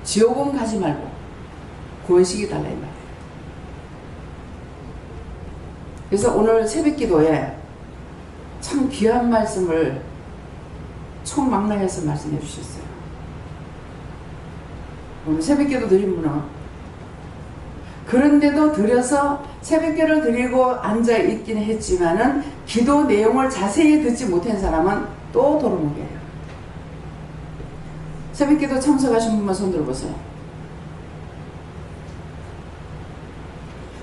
지옥은 가지 말고 구원식이 달라 이 말이에요. 그래서 오늘 새벽 기도에 참 귀한 말씀을 총망라해서 말씀해 주셨어요. 오늘 새벽 기도 드린 분은 그런데도 드려서 새벽기도를 드리고 앉아 있기는 했지만은 기도 내용을 자세히 듣지 못한 사람은 또 도루묵이에요. 새벽기도 참석하신 분만 손 들어보세요.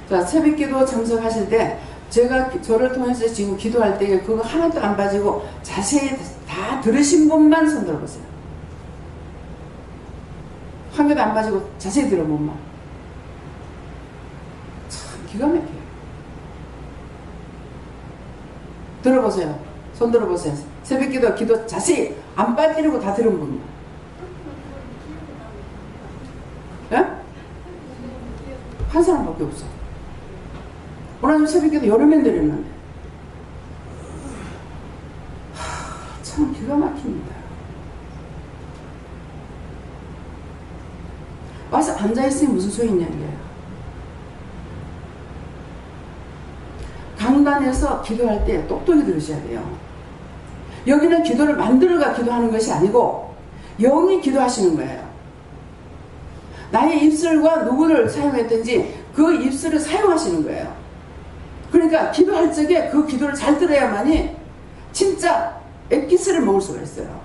자, 새벽기도 참석하실 때 제가 저를 통해서 지금 기도할 때 그거 하나도 안 빠지고 자세히 다 들으신 분만 손 들어보세요. 한 개도 안 빠지고 자세히 들은 분만. 참 기가 막혀요. 들어보세요. 손 들어보세요. 새벽기도 기도 자세히 안 빠지고 다 들은 분만. 예? 한 사람밖에 없어. 오늘 새벽기도 여러 명 드렸는데 참 기가 막힙니다. 와서 앉아있으니 무슨 소리 있냐는 거예요. 강단에서 기도할 때 똑똑히 들으셔야 돼요. 여기는 기도를 만들어가 기도하는 것이 아니고 영이 기도하시는 거예요. 나의 입술과 누구를 사용했든지 그 입술을 사용하시는 거예요. 그러니까 기도할 적에 그 기도를 잘 들어야만이 진짜 엑기스를 먹을 수가 있어요.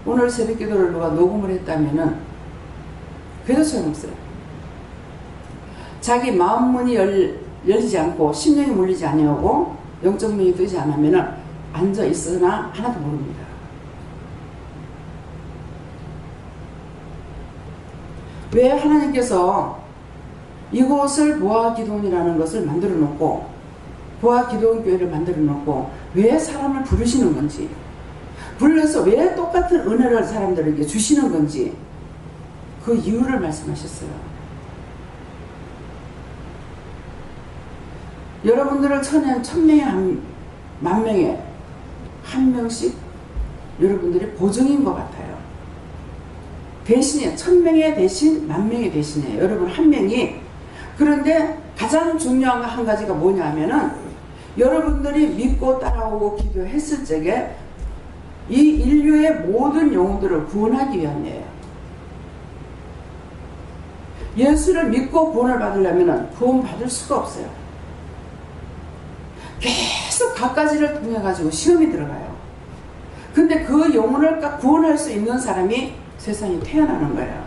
오늘 새벽 기도를 누가 녹음을 했다면은 그래도 소용없어요. 자기 마음문이 열리지 않고 심령이 물리지 아니하고 영적 문이 뜨지 않으면은 앉아 있으나 하나도 모릅니다. 왜 하나님께서 이곳을 보아기도원이라는 것을 만들어 놓고 보아기도원 교회를 만들어 놓고 왜 사람을 부르시는 건지, 불러서 왜 똑같은 은혜를 사람들에게 주시는 건지 그 이유를 말씀하셨어요. 여러분들을 천명에 만 명에 한 명씩 여러분들이 보정인 것 같아요. 대신에 1000명의 대신 10,000명의 대신이에요. 여러분 한 명이. 그런데 가장 중요한 거 한 가지가 뭐냐 하면은 여러분들이 믿고 따라오고 기도했을 적에 이 인류의 모든 영혼들을 구원하기 위함이에요. 예수를 믿고 구원을 받으려면 구원 받을 수가 없어요. 계속 갖가지를 통해 가지고 시험이 들어가요. 근데 그 영혼을 구원할 수 있는 사람이 세상에 태어나는 거예요.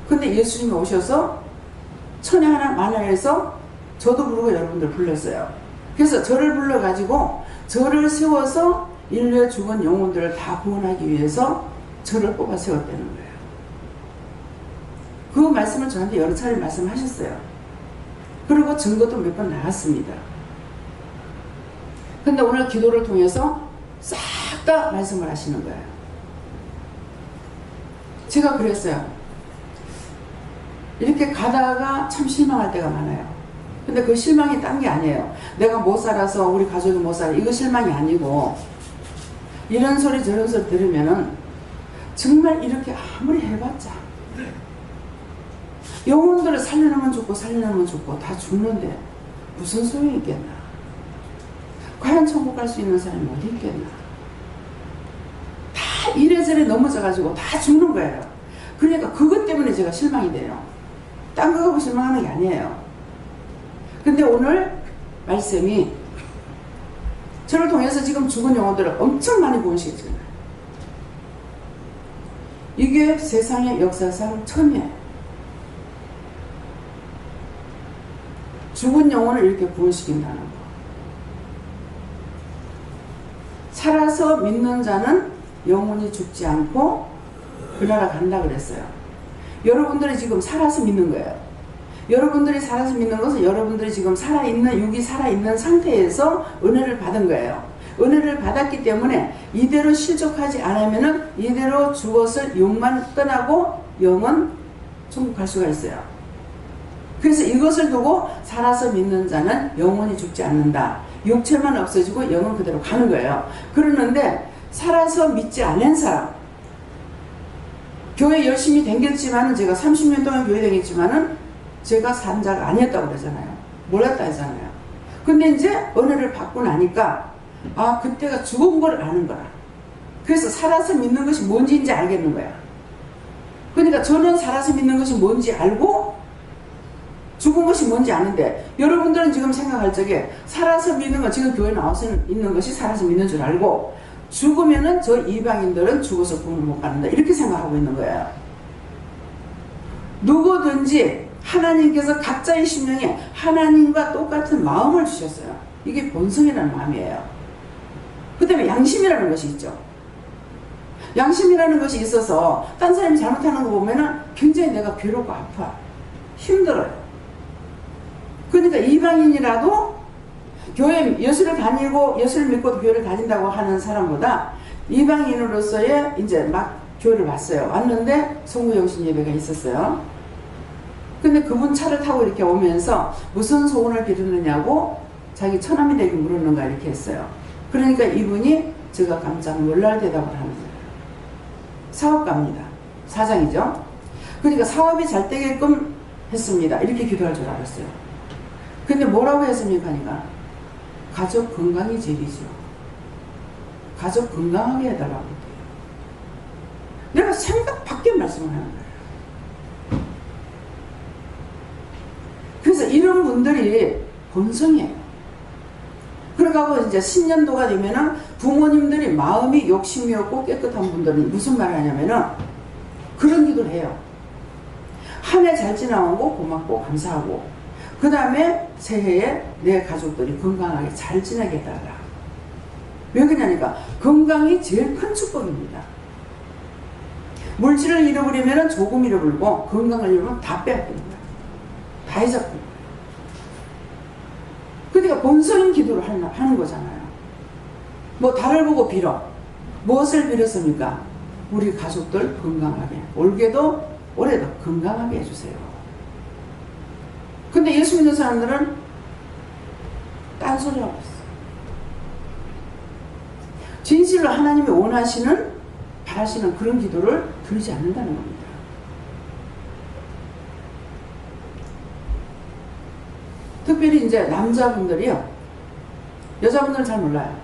근데 예수님이 오셔서 천에 하나 만하에서 저도 부르고 여러분들 불렀어요. 그래서 저를 불러가지고 저를 세워서 인류의 죽은 영혼들을 다 구원하기 위해서 저를 뽑아 세웠다는 거예요. 그 말씀을 저한테 여러 차례 말씀하셨어요. 그리고 증거도 몇 번 나왔습니다. 근데 오늘 기도를 통해서 싹 다 말씀을 하시는 거예요. 제가 그랬어요. 이렇게 가다가 참 실망할 때가 많아요. 근데 그 실망이 딴 게 아니에요. 내가 못 살아서 우리 가족이 못 살아. 이거 실망이 아니고 이런 소리 저런 소리 들으면은 정말 이렇게 아무리 해봤자 영혼들을 살려놓으면 좋고 살려놓으면 좋고 다 죽는데 무슨 소용이 있겠나. 과연 천국 갈 수 있는 사람이 어디 있겠나. 다 이래저래 넘어져가지고 다 죽는 거예요. 그러니까 그것 때문에 제가 실망이 돼요. 딴 거 갖고 실망하는 게 아니에요. 근데 오늘 말씀이 저를 통해서 지금 죽은 영혼들을 엄청 많이 구원시켰잖아요. 이게 세상의 역사상 처음이에요. 죽은 영혼을 이렇게 구원시킨다는 거. 살아서 믿는 자는 영혼이 죽지 않고 그 나라 간다 그랬어요. 여러분들이 지금 살아서 믿는 거예요. 여러분들이 살아서 믿는 것은 여러분들이 지금 살아있는, 육이 살아있는 상태에서 은혜를 받은 거예요. 은혜를 받았기 때문에 이대로 실족하지 않으면은 이대로 죽었을 육만 떠나고 영은 천국 갈 수가 있어요. 그래서 이것을 두고 살아서 믿는 자는 영원히 죽지 않는다. 육체만 없어지고 영은 그대로 가는 거예요. 그러는데 살아서 믿지 않은 사람, 교회 열심히 다녔지만은 제가 30년 동안 교회 다녔지만은 제가 산자가 아니었다고 그러잖아요. 몰랐다 하잖아요. 근데 이제 은혜를 받고 나니까 아, 그때가 죽은 걸 아는 거라. 그래서 살아서 믿는 것이 뭔지 이제 알겠는 거야. 그러니까 저는 살아서 믿는 것이 뭔지 알고 죽은 것이 뭔지 아는데, 여러분들은 지금 생각할 적에 살아서 믿는 건, 지금 교회 나와서 있는 것이 살아서 믿는 줄 알고, 죽으면은 저 이방인들은 죽어서 구원을 못 받는다, 이렇게 생각하고 있는 거예요. 누구든지 하나님께서 각자의 심령에 하나님과 똑같은 마음을 주셨어요. 이게 본성이라는 마음이에요. 그 다음에 양심이라는 것이 있죠. 양심이라는 것이 있어서 딴 사람이 잘못하는 거 보면은 굉장히 내가 괴롭고 아파, 힘들어요. 그러니까 이방인이라도 교회 예수를 다니고 예수를 믿고 교회를 다닌다고 하는 사람보다 이방인으로서의 이제 막 교회를 왔어요. 왔는데 성구영신 예배가 있었어요. 근데 그분 차를 타고 이렇게 오면서 무슨 소원을 비르느냐고 자기 처남이 되게 물었는가 이렇게 했어요. 그러니까 이분이 제가 깜짝 놀랄 대답을 하는 거예요. 사업가입니다. 사장이죠. 그러니까 사업이 잘 되게끔 했습니다. 이렇게 기도할 줄 알았어요. 근데 뭐라고 했습니까? 하니까 가족 건강이 제일이죠. 가족 건강하게 해달라고 했대요. 내가 생각 밖의 말씀을 하는 거예요. 그래서 이런 분들이 본성이에요. 그러고 이제 신년도가 되면은 부모님들이 마음이 욕심이 없고 깨끗한 분들은 무슨 말을 하냐면은 그런 기도를 해요. 한 해 잘 지나고 고맙고 감사하고, 그 다음에 새해에 내 가족들이 건강하게 잘 지내게 해달라. 왜 그러냐니까 건강이 제일 큰 축복입니다. 물질을 잃어버리면 조금 잃어버리고, 건강을 잃으면 다 빼앗깁니다. 다 잊어버립니다. 그러니까 본성인 기도를 하는 거잖아요. 뭐 달을 보고 빌어. 무엇을 빌었습니까? 우리 가족들 건강하게, 올해도 건강하게 해주세요. 근데 예수 믿는 사람들은 딴소리 하고 있어요. 진실로 하나님이 원하시는, 바라시는 그런 기도를 드리지 않는다는 겁니다. 특별히 이제 남자분들이요. 여자분들은 잘 몰라요.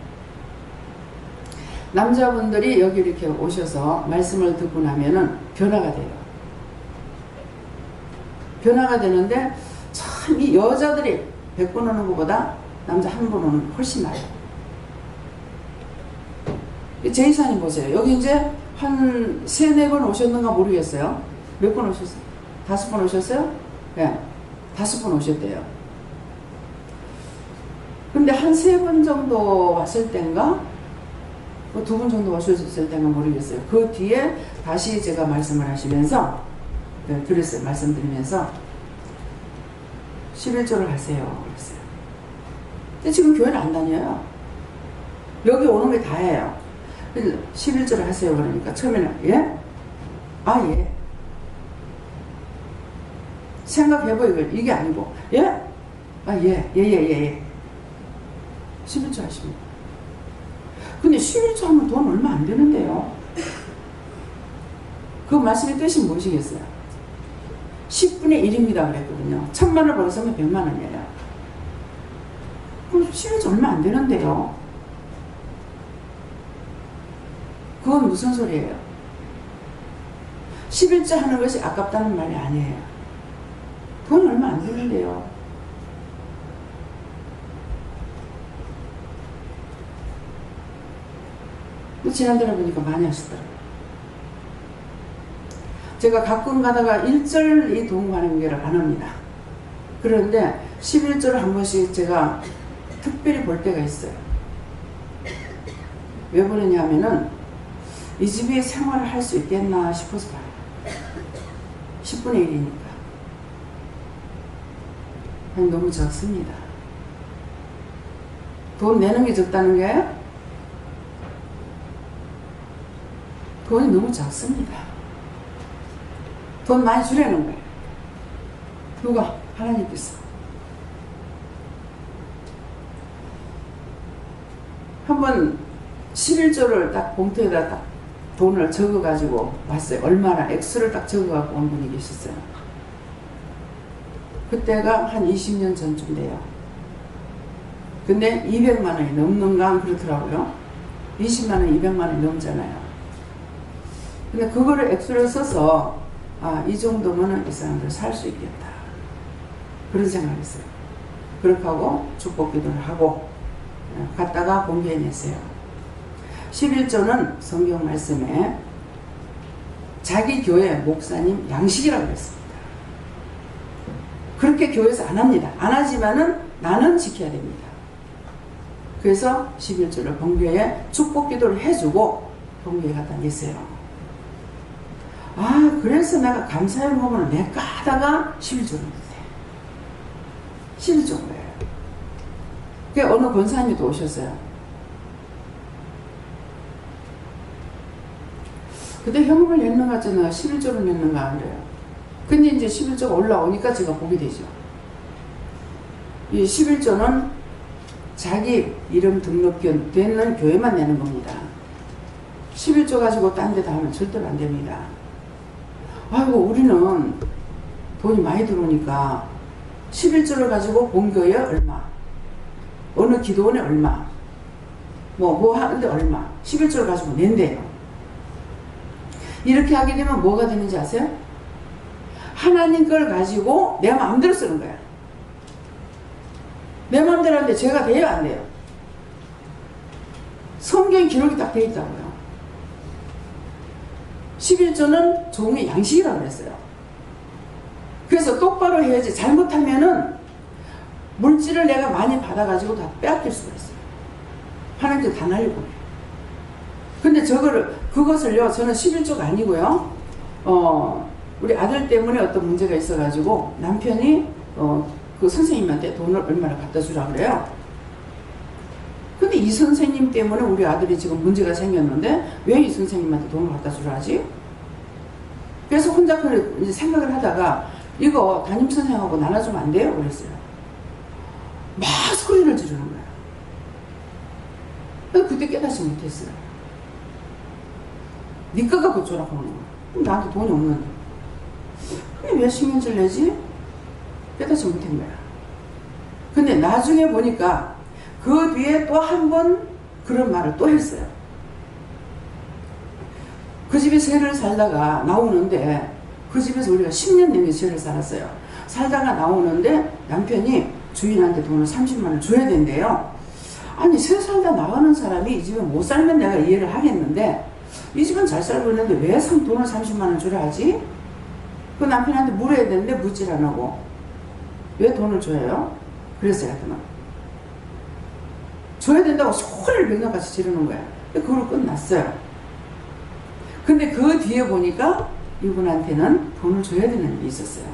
남자분들이 여기 이렇게 오셔서 말씀을 듣고 나면은 변화가 돼요. 변화가 되는데 참 이 여자들이 100번 오는 것보다 남자 한 번 오는 훨씬 나아요. 제 이사님 보세요. 여기 이제 한 3-4번 오셨는가 모르겠어요. 몇 번 오셨어요? 5번 오셨어요? 네. 5번 오셨대요. 근데 한 3번 정도 왔을 땐가, 2번 정도 오셨을 때인가 모르겠어요. 그 뒤에 다시 제가 말씀을 하시면서, 드렸어요. 말씀드리면서 11조를 하세요. 그랬어요. 근데 지금 교회를 안 다녀요. 여기 오는 게 다예요. 11조를 하세요. 그러니까 처음에는, 예? 아, 예. 생각해보고 이게 아니고, 예? 아, 예. 11조 하십니다. 근데 11조 하면 돈 얼마 안 되는데요. 그 말씀의 뜻이 무엇이겠어요? 10분의 1입니다 그랬거든요. 1000만원 벌었으면 100만원이에요. 그럼 11조 얼마 안 되는데요. 그건 무슨 소리예요? 11조 하는 것이 아깝다는 말이 아니에요. 돈 얼마 안 되는데요. 지난달에 보니까 많이 하시더라고요. 제가 가끔 가다가 1절 이 동반행교를 안 합니다. 그런데 11절을 한 번씩 제가 특별히 볼 때가 있어요. 왜 보느냐 하면은 이 집에 생활을 할 수 있겠나 싶어서 봐요. 10분의 1이니까. 아니, 너무 적습니다. 돈 내는 게 적다는 거예요? 돈이 너무 작습니다. 돈 많이 주려는 거예요. 누가? 하나님께서. 한번 11조를 딱 봉투에다 딱 돈을 적어가지고 왔어요. 얼마나 액수를 딱 적어갖고 온 분이 계셨어요. 그때가 한 20년 전쯤 돼요. 근데 200만 원이 넘는가 그렇더라고요. 20만 원, 200만 원이 넘잖아요. 근데 그거를 액수를 써서 이 정도면은 이 사람들 살 수 있겠다. 그런 생각을 했어요. 그렇게 하고 축복 기도를 하고 갔다가 공개해냈어요. 11조는 성경 말씀에 자기 교회 목사님 양식이라고 했습니다. 그렇게 교회에서 안 합니다. 안 하지만은 나는 지켜야 됩니다. 그래서 11조를 본교회에 축복 기도를 해주고 본교회에 갖다 냈어요. 그래서 내가 감사의 몸을 낼까 하다가 11조를 냈어요. 11조인 거예요. 그러니까 어느 권사님이 또 오셨어요. 그때 현금을 냈는가 하잖아. 11조를 냈는가 그래요. 근데 이제 11조가 올라오니까 제가 보게 되죠. 이 11조는 자기 이름 등록되는 교회만 내는 겁니다. 11조 가지고 딴 데 다 하면 절대로 안 됩니다. 아이고 우리는 돈이 많이 들어오니까 11조를 가지고 본교회에 얼마, 어느 기도원에 얼마, 뭐 하는데 얼마, 11조를 가지고 낸대요. 이렇게 하게 되면 뭐가 되는지 아세요? 하나님 걸 가지고 내 마음대로 쓰는 거야. 내 마음대로 하는데 죄가 돼요 안 돼요? 성경 기록이 딱 돼 있다고요. 11조는 종의 양식이라고 그랬어요. 그래서 똑바로 해야지. 잘못하면은 물질을 내가 많이 받아가지고 다 빼앗길 수가 있어요. 하나님께 다 날리고. 근데 그것을요, 저는 11조가 아니고요, 우리 아들 때문에 어떤 문제가 있어가지고 남편이 그 선생님한테 돈을 얼마나 갖다 주라 그래요. 근데 이 선생님 때문에 우리 아들이 지금 문제가 생겼는데 왜 이 선생님한테 돈을 갖다 주라 하지? 그래서 혼자 이제 생각을 하다가 이거 담임 선생님하고 나눠주면 안 돼요? 그랬어요. 막 소리를 지르는 거야. 그때 깨닫지 못했어요. 네 거가 고쳐라고 하는 거야. 그럼 나한테 돈이 없는데. 근데 왜 신경질 내지? 깨닫지 못한 거야. 근데 나중에 보니까 그 뒤에 또 한 번 그런 말을 또 했어요. 그 집에 세를 살다가 나오는데, 그 집에서 우리가 10년 내내 세를 살았어요. 살다가 나오는데 남편이 주인한테 돈을 30만 원 줘야 된대요. 아니 세 살다 나가는 사람이 이 집에 못 살면 내가 이해를 하겠는데 이 집은 잘 살고 있는데 왜 돈을 30만 원 주라 하지? 그 남편한테 물어야 되는데 묻질 안 하고 왜 돈을 줘요? 그랬어요. 하여튼 줘야 된다고 소리를 맥락같이 지르는 거야. 그걸로 끝났어요. 근데 그 뒤에 보니까 이분한테는 돈을 줘야 되는 일이 있었어요.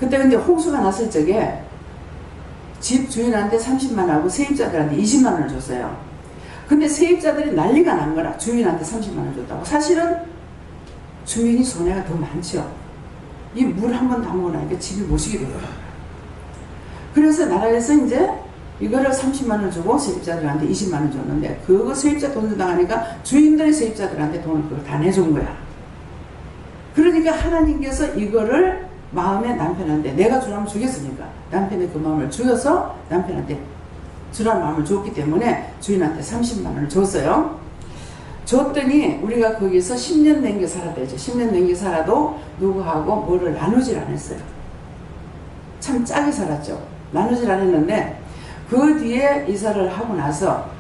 그때 근데 홍수가 났을 적에 집 주인한테 30만 원하고 세입자들한테 20만 원을 줬어요. 근데 세입자들이 난리가 난 거라. 주인한테 30만 원 줬다고. 사실은 주인이 손해가 더 많죠. 이 물 한 번 담고 나니까 집이 못 쉬게 되더라고요. 그래서 나라에서 이제 이거를 30만 원 주고 세입자들한테 20만 원 줬는데 그거 세입자 돈 준다고 하니까 주인들이 세입자들한테 돈을 그걸 다 내준 거야. 그러니까 하나님께서 이거를 마음에 남편한테 내가 주라면 주겠으니까 남편의 그 마음을 주어서 남편한테 주라는 마음을 줬기 때문에 주인한테 30만 원을 줬어요. 줬더니 우리가 거기서 10년 넘게 살았대죠. 10년 넘게 살아도 누구하고 뭐를 나누질 않았어요. 참 짜게 살았죠. 나누질 않았는데 그 뒤에 이사를 하고 나서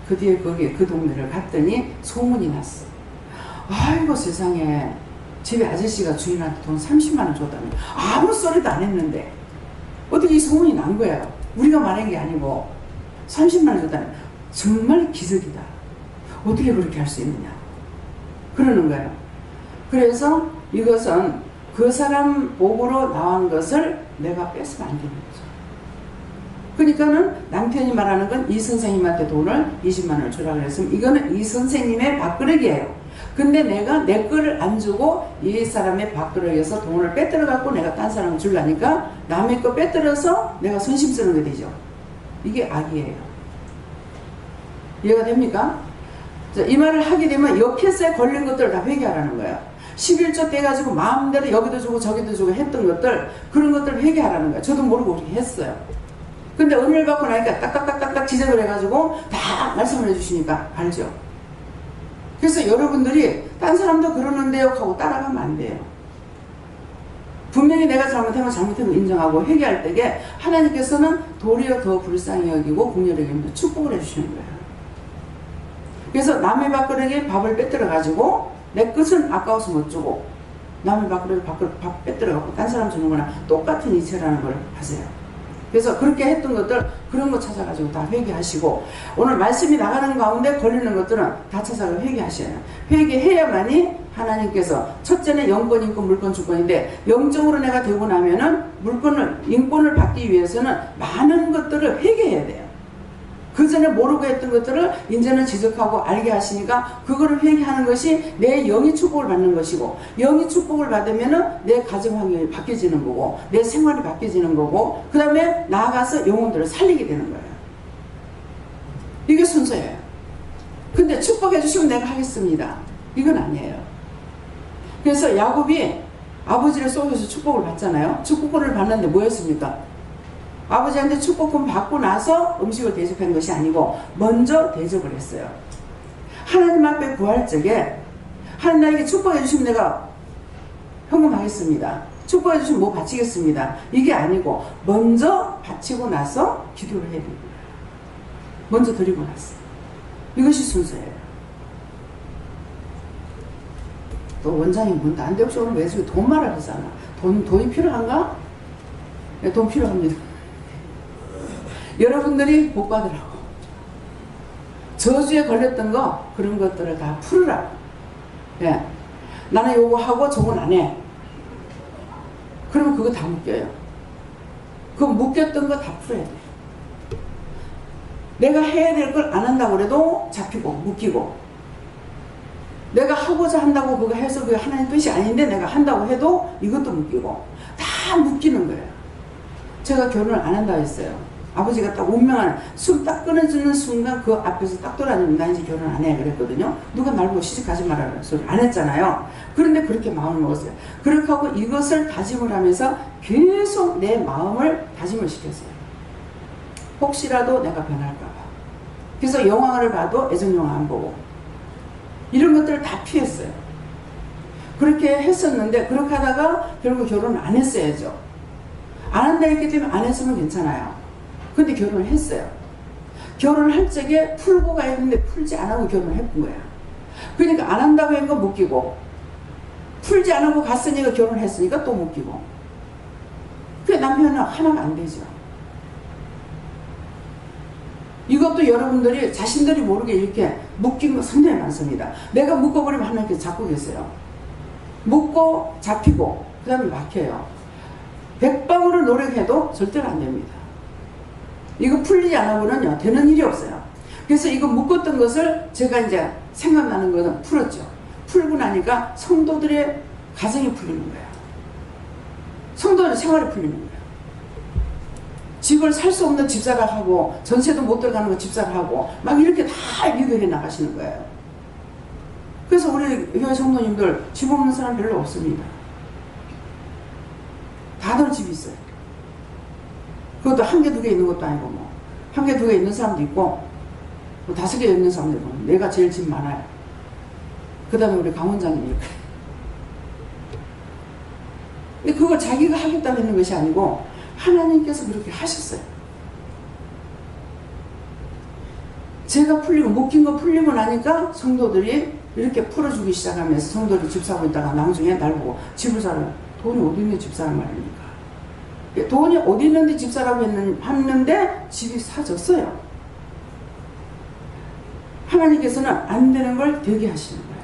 그 뒤에 거기 그 동네를 갔더니 소문이 났어. 아이고 세상에 집에 아저씨가 주인한테 돈 30만 원 줬다니 아무 소리도 안 했는데 어떻게 이 소문이 난 거예요. 우리가 말한 게 아니고 30만 원 줬다니 정말 기적이다. 어떻게 그렇게 할 수 있느냐 그러는 거예요. 그래서 이것은 그 사람 복으로 나온 것을 내가 뺏으면 안 되는 거죠. 그러니까는 남편이 말하는 건 이 선생님한테 돈을 20만 원을 주라 그랬으면 이거는 이 선생님의 밥그릇이에요. 근데 내가 내 거를 안 주고 이 사람의 밥그릇에서 돈을 빼들어 갖고 내가 딴 사람을 주려니까 남의 거 빼들어서 내가 선심 쓰는 게 되죠. 이게 악이에요. 이해가 됩니까? 자, 이 말을 하게 되면 역회사에 걸린 것들을 다 회개하라는 거예요. 11조 때 가지고 마음대로 여기도 주고 저기도 주고 했던 것들 그런 것들을 회개하라는 거예요. 저도 모르고 그렇게 했어요. 근데 은혜를 받고 나니까 딱딱딱딱딱 지적을 해가지고 다 말씀을 해주시니까 알죠. 그래서 여러분들이 딴 사람도 그러는데요 하고 따라가면 안 돼요. 분명히 내가 잘못한 걸 인정하고 회개할 때에 하나님께서는 도리어 더 불쌍히 여기고 긍휼히 여기면서 축복을 해주시는 거예요. 그래서 남의 밥그릇에 밥을 빼뜨려 가지고 내 끝은 아까워서 못 주고 남의 밥그릇에 밥 빼뜨려 갖고 딴 사람 주는 거나 똑같은 이치라는 걸 하세요. 그래서 그렇게 했던 것들 그런 거 찾아가지고 다 회개하시고 오늘 말씀이 나가는 가운데 걸리는 것들은 다 찾아가 회개하셔야 해요. 회개해야만이 하나님께서 첫째는 영권, 인권, 물권, 주권인데 영적으로 내가 되고 나면은 물권을, 인권을 받기 위해서는 많은 것들을 회개해야 돼요. 그 전에 모르고 했던 것들을 이제는 지적하고 알게 하시니까 그거를 회개하는 것이 내 영이 축복을 받는 것이고 영이 축복을 받으면은 내 가정 환경이 바뀌어지는 거고 내 생활이 바뀌어지는 거고 그 다음에 나아가서 영혼들을 살리게 되는 거예요. 이게 순서예요. 근데 축복해 주시면 내가 하겠습니다. 이건 아니에요. 그래서 야곱이 아버지를 속여서 축복을 받잖아요. 축복권을 받는데 뭐 했습니까? 아버지한테 축복권 받고 나서 음식을 대접한 것이 아니고 먼저 대접을 했어요. 하나님 앞에 구할 적에 하나님 나에게 축복해 주시면 내가 헌금하겠습니다. 축복해 주시면 뭐 바치겠습니다. 이게 아니고 먼저 바치고 나서 기도를 해야 됩니다. 먼저 드리고 나서. 이것이 순서예요. 또 원장님 문 난데없이 오늘 왜 돈 말을 하잖아. 돈이 필요한가? 네, 돈 필요합니다. 여러분들이 복 받으라고. 저주에 걸렸던 거 그런 것들을 다 풀으라고. 예. 나는 요거 하고 저건 안 해. 그러면 그거 다 묶여요. 그 묶였던 거 다 풀어야 돼. 내가 해야 될 걸 안 한다고 그래도 잡히고 묶이고 내가 하고자 한다고 그거 해서 그게 하나님 뜻이 아닌데 내가 한다고 해도 이것도 묶이고 다 묶이는 거예요. 제가 결혼을 안 한다고 했어요. 아버지가 딱 운명한 숨 딱 끊어지는 순간 그 앞에서 딱 돌아다니면 나 이제 결혼 안 해 그랬거든요. 누가 날 보고 시집가지 말라는 소리 안 했잖아요. 그런데 그렇게 마음을 먹었어요. 그렇게 하고 이것을 다짐을 하면서 계속 내 마음을 다짐을 시켰어요. 혹시라도 내가 변할까봐. 그래서 영화를 봐도 애정영화 안 보고 이런 것들을 다 피했어요. 그렇게 했었는데 그렇게 하다가 결국 결혼을 안 했어야죠. 안 한다 했기 때문에 안 했으면 괜찮아요. 근데 결혼을 했어요. 결혼을 할 적에 풀고 가야 했는데 풀지 안 하고 결혼을 했던 거야. 그러니까 안 한다고 한 거 묶이고 풀지 안 하고 갔으니까 결혼을 했으니까 또 묶이고 그 남편은 하나가 안 되죠. 이것도 여러분들이 자신들이 모르게 이렇게 묶인 거 상당히 많습니다. 내가 묶어버리면 하나님께서 잡고 계세요. 묶고 잡히고 그 다음에 막혀요. 100방으로 노력해도 절대로 안 됩니다. 이거 풀리지 않으면요 되는 일이 없어요. 그래서 이거 묶었던 것을 제가 이제 생각나는 것은 풀었죠. 풀고 나니까 성도들의 가정이 풀리는 거예요. 성도들의 생활이 풀리는 거예요. 집을 살 수 없는 집사람하고 전세도 못 들어가는 거 집사람하고 막 이렇게 다 비교해 나가시는 거예요. 그래서 우리 교회 성도님들 집 없는 사람 별로 없습니다. 다들 집이 있어요. 그것도 한 개, 두 개 있는 것도 아니고 뭐 한 개, 두 개 있는 사람도 있고 뭐 5개 있는 사람도 있고 내가 제일 집 많아요. 그 다음에 우리 강 원장님 이렇게. 근데 그걸 자기가 하겠다고 했는 것이 아니고 하나님께서 그렇게 하셨어요. 제가 풀리고 묶인 거 풀리고 나니까 성도들이 이렇게 풀어주기 시작하면서 성도들이 집 사고 있다가 나중에 날 보고 집을 사러 돈이 어디 있는 집 사람 말입니까? 돈이 어디 있는데 집 사라고 했는데 집이 사졌어요. 하나님께서는 안 되는 걸 되게 하시는 거예요.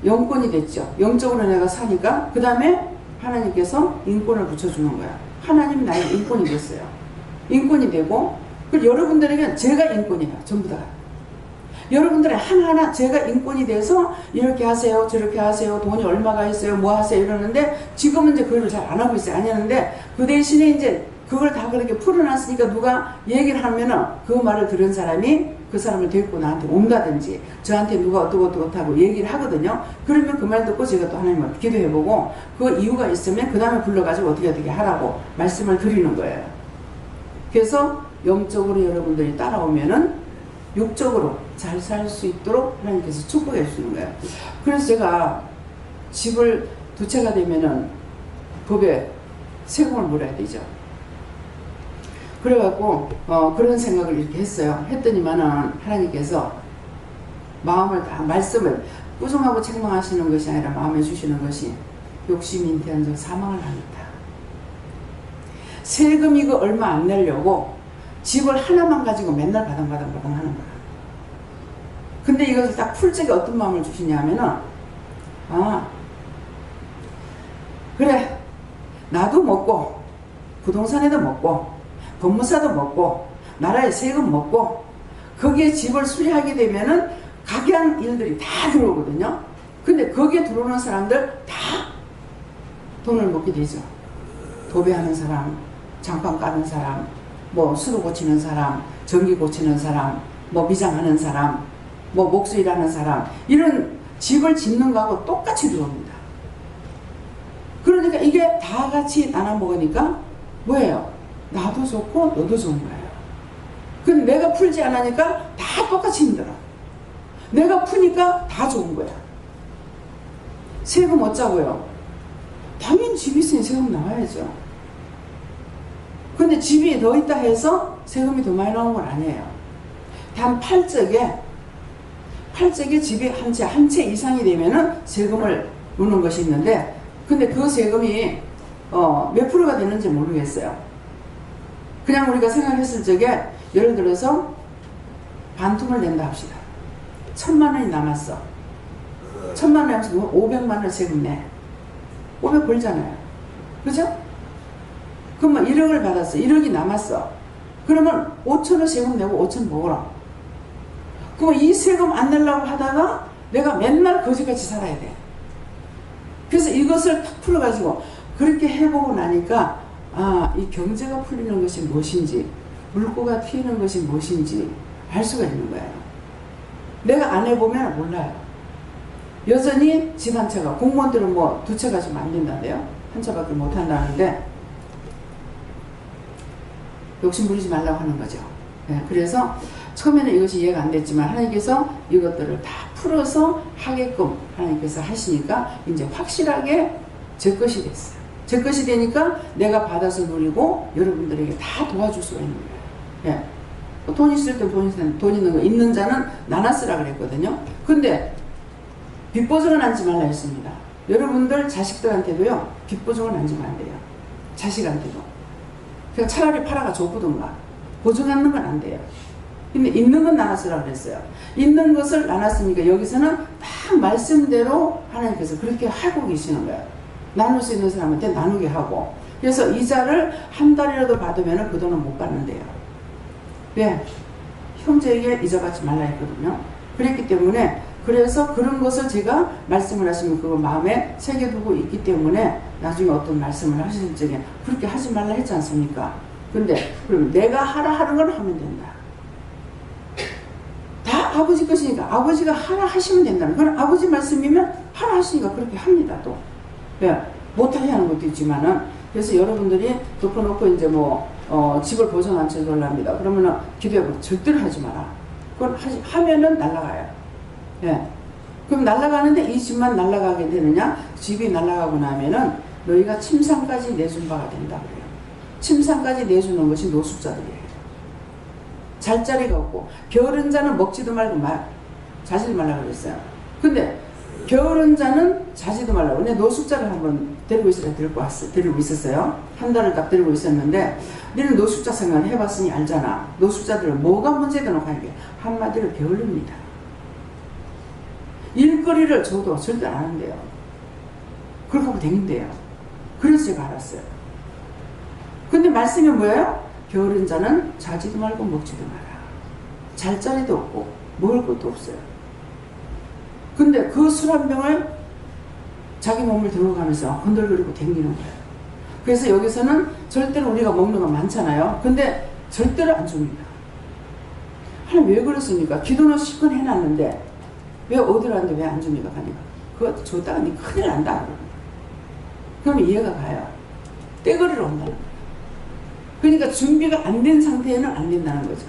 영권이 됐죠. 영적으로 내가 사니까 그 다음에 하나님께서 인권을 붙여주는 거야. 하나님 나의 인권이 됐어요. 인권이 되고 그리고 여러분들에게 제가 인권이에요. 전부 다. 여러분들의 하나하나 제가 인권이 돼서 이렇게 하세요 저렇게 하세요 돈이 얼마가 있어요 뭐 하세요 이러는데 지금은 이제 그걸 잘 안 하고 있어요. 안 하는데 그 대신에 이제 그걸 다 그렇게 풀어놨으니까 누가 얘기를 하면은 그 말을 들은 사람이 그 사람을 데리고 나한테 온다든지 저한테 누가 어떻고 하고 얘기를 하거든요. 그러면 그 말 듣고 제가 또 하나님을 기도해보고 그 이유가 있으면 그 다음에 불러가지고 어떻게 하라고 말씀을 드리는 거예요. 그래서 영적으로 여러분들이 따라오면은 육적으로 잘 살 수 있도록 하나님께서 축복해 주시는 거예요. 그래서 제가 집을 두 채가 되면은 법에 세금을 물어야 되죠. 그래갖고 그런 생각을 이렇게 했어요. 했더니만은 하나님께서 마음을 다 말씀을 꾸중하고 책망하시는 것이 아니라 마음에 주시는 것이 욕심이 인태한 적 사망을 하겠다. 세금 이거 얼마 안 내려고 집을 하나만 가지고 맨날 바당바당 하는 거야. 근데 이것을 딱 풀 적에 어떤 마음을 주시냐면은 그래 나도 먹고 부동산에도 먹고 법무사도 먹고 나라의 세금 먹고 거기에 집을 수리하게 되면은 각양 일들이 다 들어오거든요. 근데 거기에 들어오는 사람들 다 돈을 먹게 되죠. 도배하는 사람, 장판 까는 사람, 뭐 수도 고치는 사람, 전기 고치는 사람, 뭐 미장하는 사람, 뭐 목수일하는 사람, 이런 집을 짓는 거하고 똑같이 들어옵니다. 그러니까 이게 다 같이 나눠 먹으니까 뭐예요? 나도 좋고 너도 좋은 거예요. 근데 내가 풀지 않으니까 다 똑같이 힘들어. 내가 푸니까 다 좋은 거야. 세금 어쩌고요? 당연히 집이 있으니 세금 나와야죠. 근데 집이 더 있다 해서 세금이 더 많이 나오는 건 아니에요. 단 팔적에 집이 한 채 이상이 되면은 세금을 무는 것이 있는데, 근데 그 세금이 몇 프로가 되는지 모르겠어요. 그냥 우리가 생각했을 적에 예를 들어서 반통을 낸다 합시다. 1,000만 원이 남았어. 1,000만 원이 남아서 500만 원 세금 내. 500 벌잖아요. 그죠? 그러면 1억을 받았어. 1억이 남았어. 그러면 5,000원 세금 내고 5,000 먹어라. 그러면 이 세금 안 내려고 하다가 내가 맨날 거지같이 살아야 돼. 그래서 이것을 탁 풀어가지고 그렇게 해보고 나니까 이 경제가 풀리는 것이 무엇인지, 물꼬가 튀는 것이 무엇인지 알 수가 있는 거예요. 내가 안 해보면 몰라요. 여전히 집 한 채가, 공무원들은 뭐 두 채 가지면 안 된다는데요. 한 채밖에 못 한다는데 욕심 부리지 말라고 하는 거죠. 네, 그래서 처음에는 이것이 이해가 안 됐지만 하나님께서 이것들을 다 풀어서 하게끔 하나님께서 하시니까 이제 확실하게 제 것이 됐어요. 제 것이 되니까 내가 받아서 누리고 여러분들에게 다 도와줄 수가 있는 거예요. 예. 돈 있을 때 돈 있는 거, 있는 자는 나눠 쓰라 그랬거든요. 근데 빚보증은 하지 말라 했습니다. 여러분들 자식들한테도요, 빚보증은 하지면 안 돼요. 자식한테도. 그냥 차라리 팔아가 줘보든가. 보증하는 건 안 돼요. 근데 있는 건 나눠 쓰라 그랬어요. 있는 것을 나눴으니까 여기서는 딱 말씀대로 하나님께서 그렇게 하고 계시는 거예요. 나눌 수 있는 사람한테 나누게 하고. 그래서 이자를 한 달이라도 받으면 그 돈은 못 받는데요. 왜? 형제에게 이자 받지 말라 했거든요. 그랬기 때문에, 그래서 그런 것을 제가 말씀을 하시면 그걸 마음에 새겨두고 있기 때문에 나중에 어떤 말씀을 하실 적에 그렇게 하지 말라 했지 않습니까? 근데 그럼 내가 하라 하는 건 하면 된다. 다 아버지 것이니까 아버지가 하라 하시면 된다는, 그건 아버지 말씀이면 하라 하시니까 그렇게 합니다. 또 왜? 못하게 하는 것도 있지만은. 그래서 여러분들이 덮어놓고 이제 집을 보존한 채 놀랍니다. 그러면은 기도해보고 절대로 하지 마라. 그건 하면은 날아가요. 예. 그럼 날아가는데 이 집만 날아가게 되느냐? 집이 날아가고 나면은 너희가 침상까지 내준 바가 된다 그래요. 침상까지 내주는 것이 노숙자들이에요. 잘 자리가 없고, 게으른 자는 먹지도 말고 자지도 말라고 그랬어요. 근데 게으른 자는 자지도 말라고. 근데 노숙자를 한번 데리고 있었어요. 한 달을 딱 데리고 있었는데, 너는 노숙자 생활 해봤으니 알잖아. 노숙자들은 뭐가 문제가 하는 게 한마디로 게을릅니다. 일거리를 줘도 절대 안 한대요. 그렇게 하고 다닌대요. 그래서 제가 알았어요. 근데 말씀이 뭐예요? 게으른 자는 자지도 말고 먹지도 마라. 잘 자리도 없고 먹을 것도 없어요. 근데 그 술 한 병을 자기 몸을 들어가면서 흔들거리고 다니는 거예요. 그래서 여기서는 절대로 우리가 먹는 거 많잖아요. 근데 절대로 안 줍니다. 하나님 왜 그렇습니까? 기도는 10번 해놨는데 왜 어디로 하는데 왜 안 줍니까? 하니까 그거 줬다가 니 큰일 난다. 그러면 이해가 가요. 떼거리로 온다는 거예요. 그러니까 준비가 안 된 상태에는 안 된다는 거죠.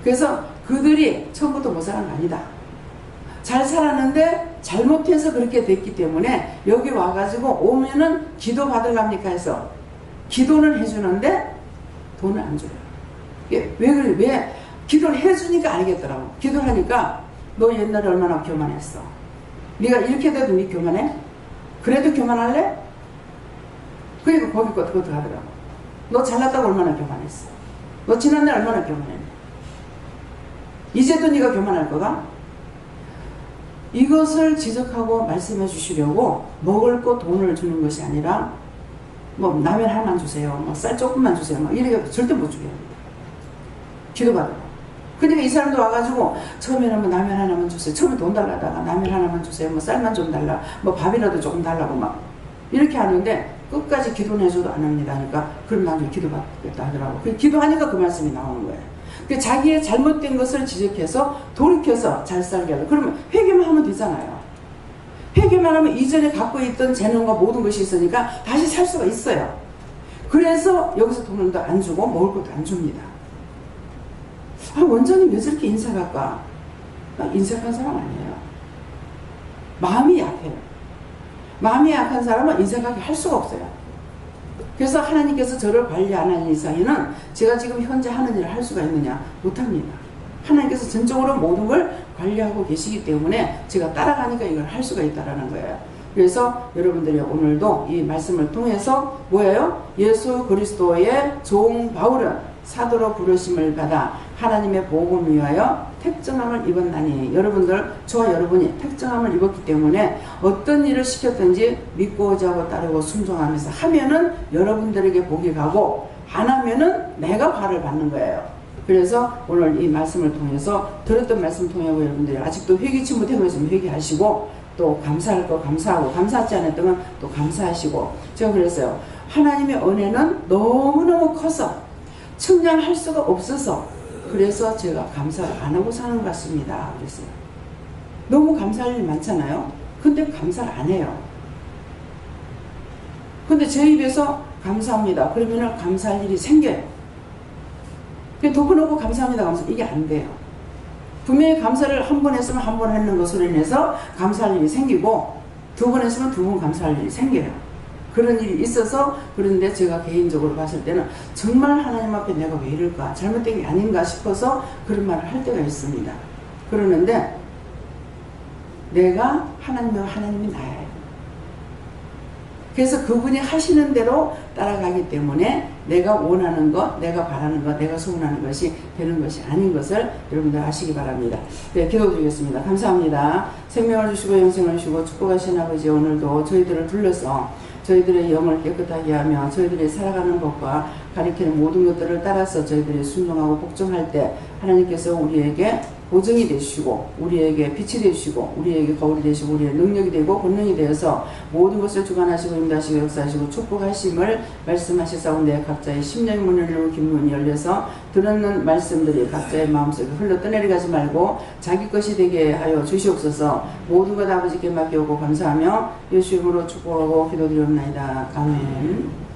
그래서 그들이 처음부터 못 살은 거 아니다. 잘 살았는데 잘못해서 그렇게 됐기 때문에 여기 와가지고 오면은 기도 받으랍니까 해서 기도는 해주는데 돈을 안 줘요. 왜 그래? 왜? 기도를 해주니까 알겠더라고. 기도를 하니까 너 옛날에 얼마나 교만했어. 네가 이렇게 돼도 네 교만해? 그래도 교만할래? 그러니까 거기 그것도 하더라고. 너 잘났다고 얼마나 교만했어. 너 지난날 얼마나 교만했네. 이제도 네가 교만할 거다? 이것을 지적하고 말씀해 주시려고 먹을 거 돈을 주는 것이 아니라 뭐 라면 하나만 주세요. 뭐 쌀 조금만 주세요. 막 이렇게 절대 못 주게 합니다. 기도받으러. 그러니까 이 사람도 와가지고 처음에는 뭐 라면 하나만 주세요. 처음에 돈 달라다가 라면 하나만 주세요. 뭐 쌀만 좀 달라. 뭐 밥이라도 조금 달라고 막 이렇게 하는데 끝까지 기도는 해줘도 안 합니다. 그러니까 그럼 나중에 기도받겠다 하더라고. 그 기도하니까 그 말씀이 나오는 거예요. 자기의 잘못된 것을 지적해서 돌이켜서 잘 살게 하고 그러면 회개만 하면 되잖아요. 회개만 하면 이전에 갖고 있던 재능과 모든 것이 있으니까 다시 살 수가 있어요. 그래서 여기서 돈을 더 안 주고 먹을 것도 안 줍니다. 아, 원장님 왜 저렇게 인색할까? 인색한 사람 아니에요. 마음이 약해요. 마음이 약한 사람은 인색하게 할 수가 없어요. 그래서 하나님께서 저를 관리 안 하는 이상에는 제가 지금 현재 하는 일을 할 수가 있느냐? 못합니다. 하나님께서 전적으로 모든 걸 관리하고 계시기 때문에 제가 따라가니까 이걸 할 수가 있다는 거예요. 그래서 여러분들이 오늘도 이 말씀을 통해서 뭐예요? 예수 그리스도의 종 바울은 사도로 부르심을 받아 하나님의 복음을 위하여 택정함을 입었나니 여러분들 저와 여러분이 택정함을 입었기 때문에 어떤 일을 시켰든지 믿고자 하고 따르고 순종하면서 하면은 여러분들에게 복이 가고 안 하면은 내가 벌을 받는 거예요. 그래서 오늘 이 말씀을 통해서 들었던 말씀을 통해 여러분들이 아직도 회개치 못하고 있으면 회개하시고 또 감사할 거 감사하고 감사하지 않았다면 또 감사하시고 제가 그랬어요. 하나님의 은혜는 너무너무 커서 측량할 수가 없어서 그래서 제가 감사를 안 하고 사는 것 같습니다. 그랬어요. 너무 감사할 일 많잖아요. 근데 감사를 안 해요. 근데 제 입에서 감사합니다. 그러면 감사할 일이 생겨요. 두 번 하고 감사합니다. 감사 이게 안 돼요. 분명히 감사를 한 번 했으면 한 번 했는 것으로 인해서 감사할 일이 생기고 두 번 했으면 두 번 감사할 일이 생겨요. 그런 일이 있어서 그런데 제가 개인적으로 봤을 때는 정말 하나님 앞에 내가 왜 이럴까 잘못된 게 아닌가 싶어서 그런 말을 할 때가 있습니다. 그러는데 내가 하나님이고 하나님이 나예요. 그래서 그분이 하시는 대로 따라가기 때문에 내가 원하는 것, 내가 바라는 것, 내가 소원하는 것이 되는 것이 아닌 것을 여러분들 아시기 바랍니다. 네, 기도드리겠습니다. 감사합니다. 생명을 주시고 영생을 주시고 축복하신 아버지 오늘도 저희들을 불러서 저희들의 영을 깨끗하게 하며 저희들이 살아가는 법과 가리키는 모든 것들을 따라서 저희들이 순종하고 복종할 때 하나님께서 우리에게 보증이 되시고 우리에게 빛이 되시고 우리에게 거울이 되시고 우리의 능력이 되고 권능이 되어서 모든 것을 주관하시고 인도하시고 역사하시고 축복하심을 말씀하시사온데 각자의 심령의 문을 열고 긴문이 열려서 들었는 말씀들이 각자의 마음속에 흘러 떠내려가지 말고 자기 것이 되게 하여 주시옵소서. 모든 것 아버지께 맡겨오고 감사하며 예수 이름으로 축복하고 기도드리옵나이다. 아멘.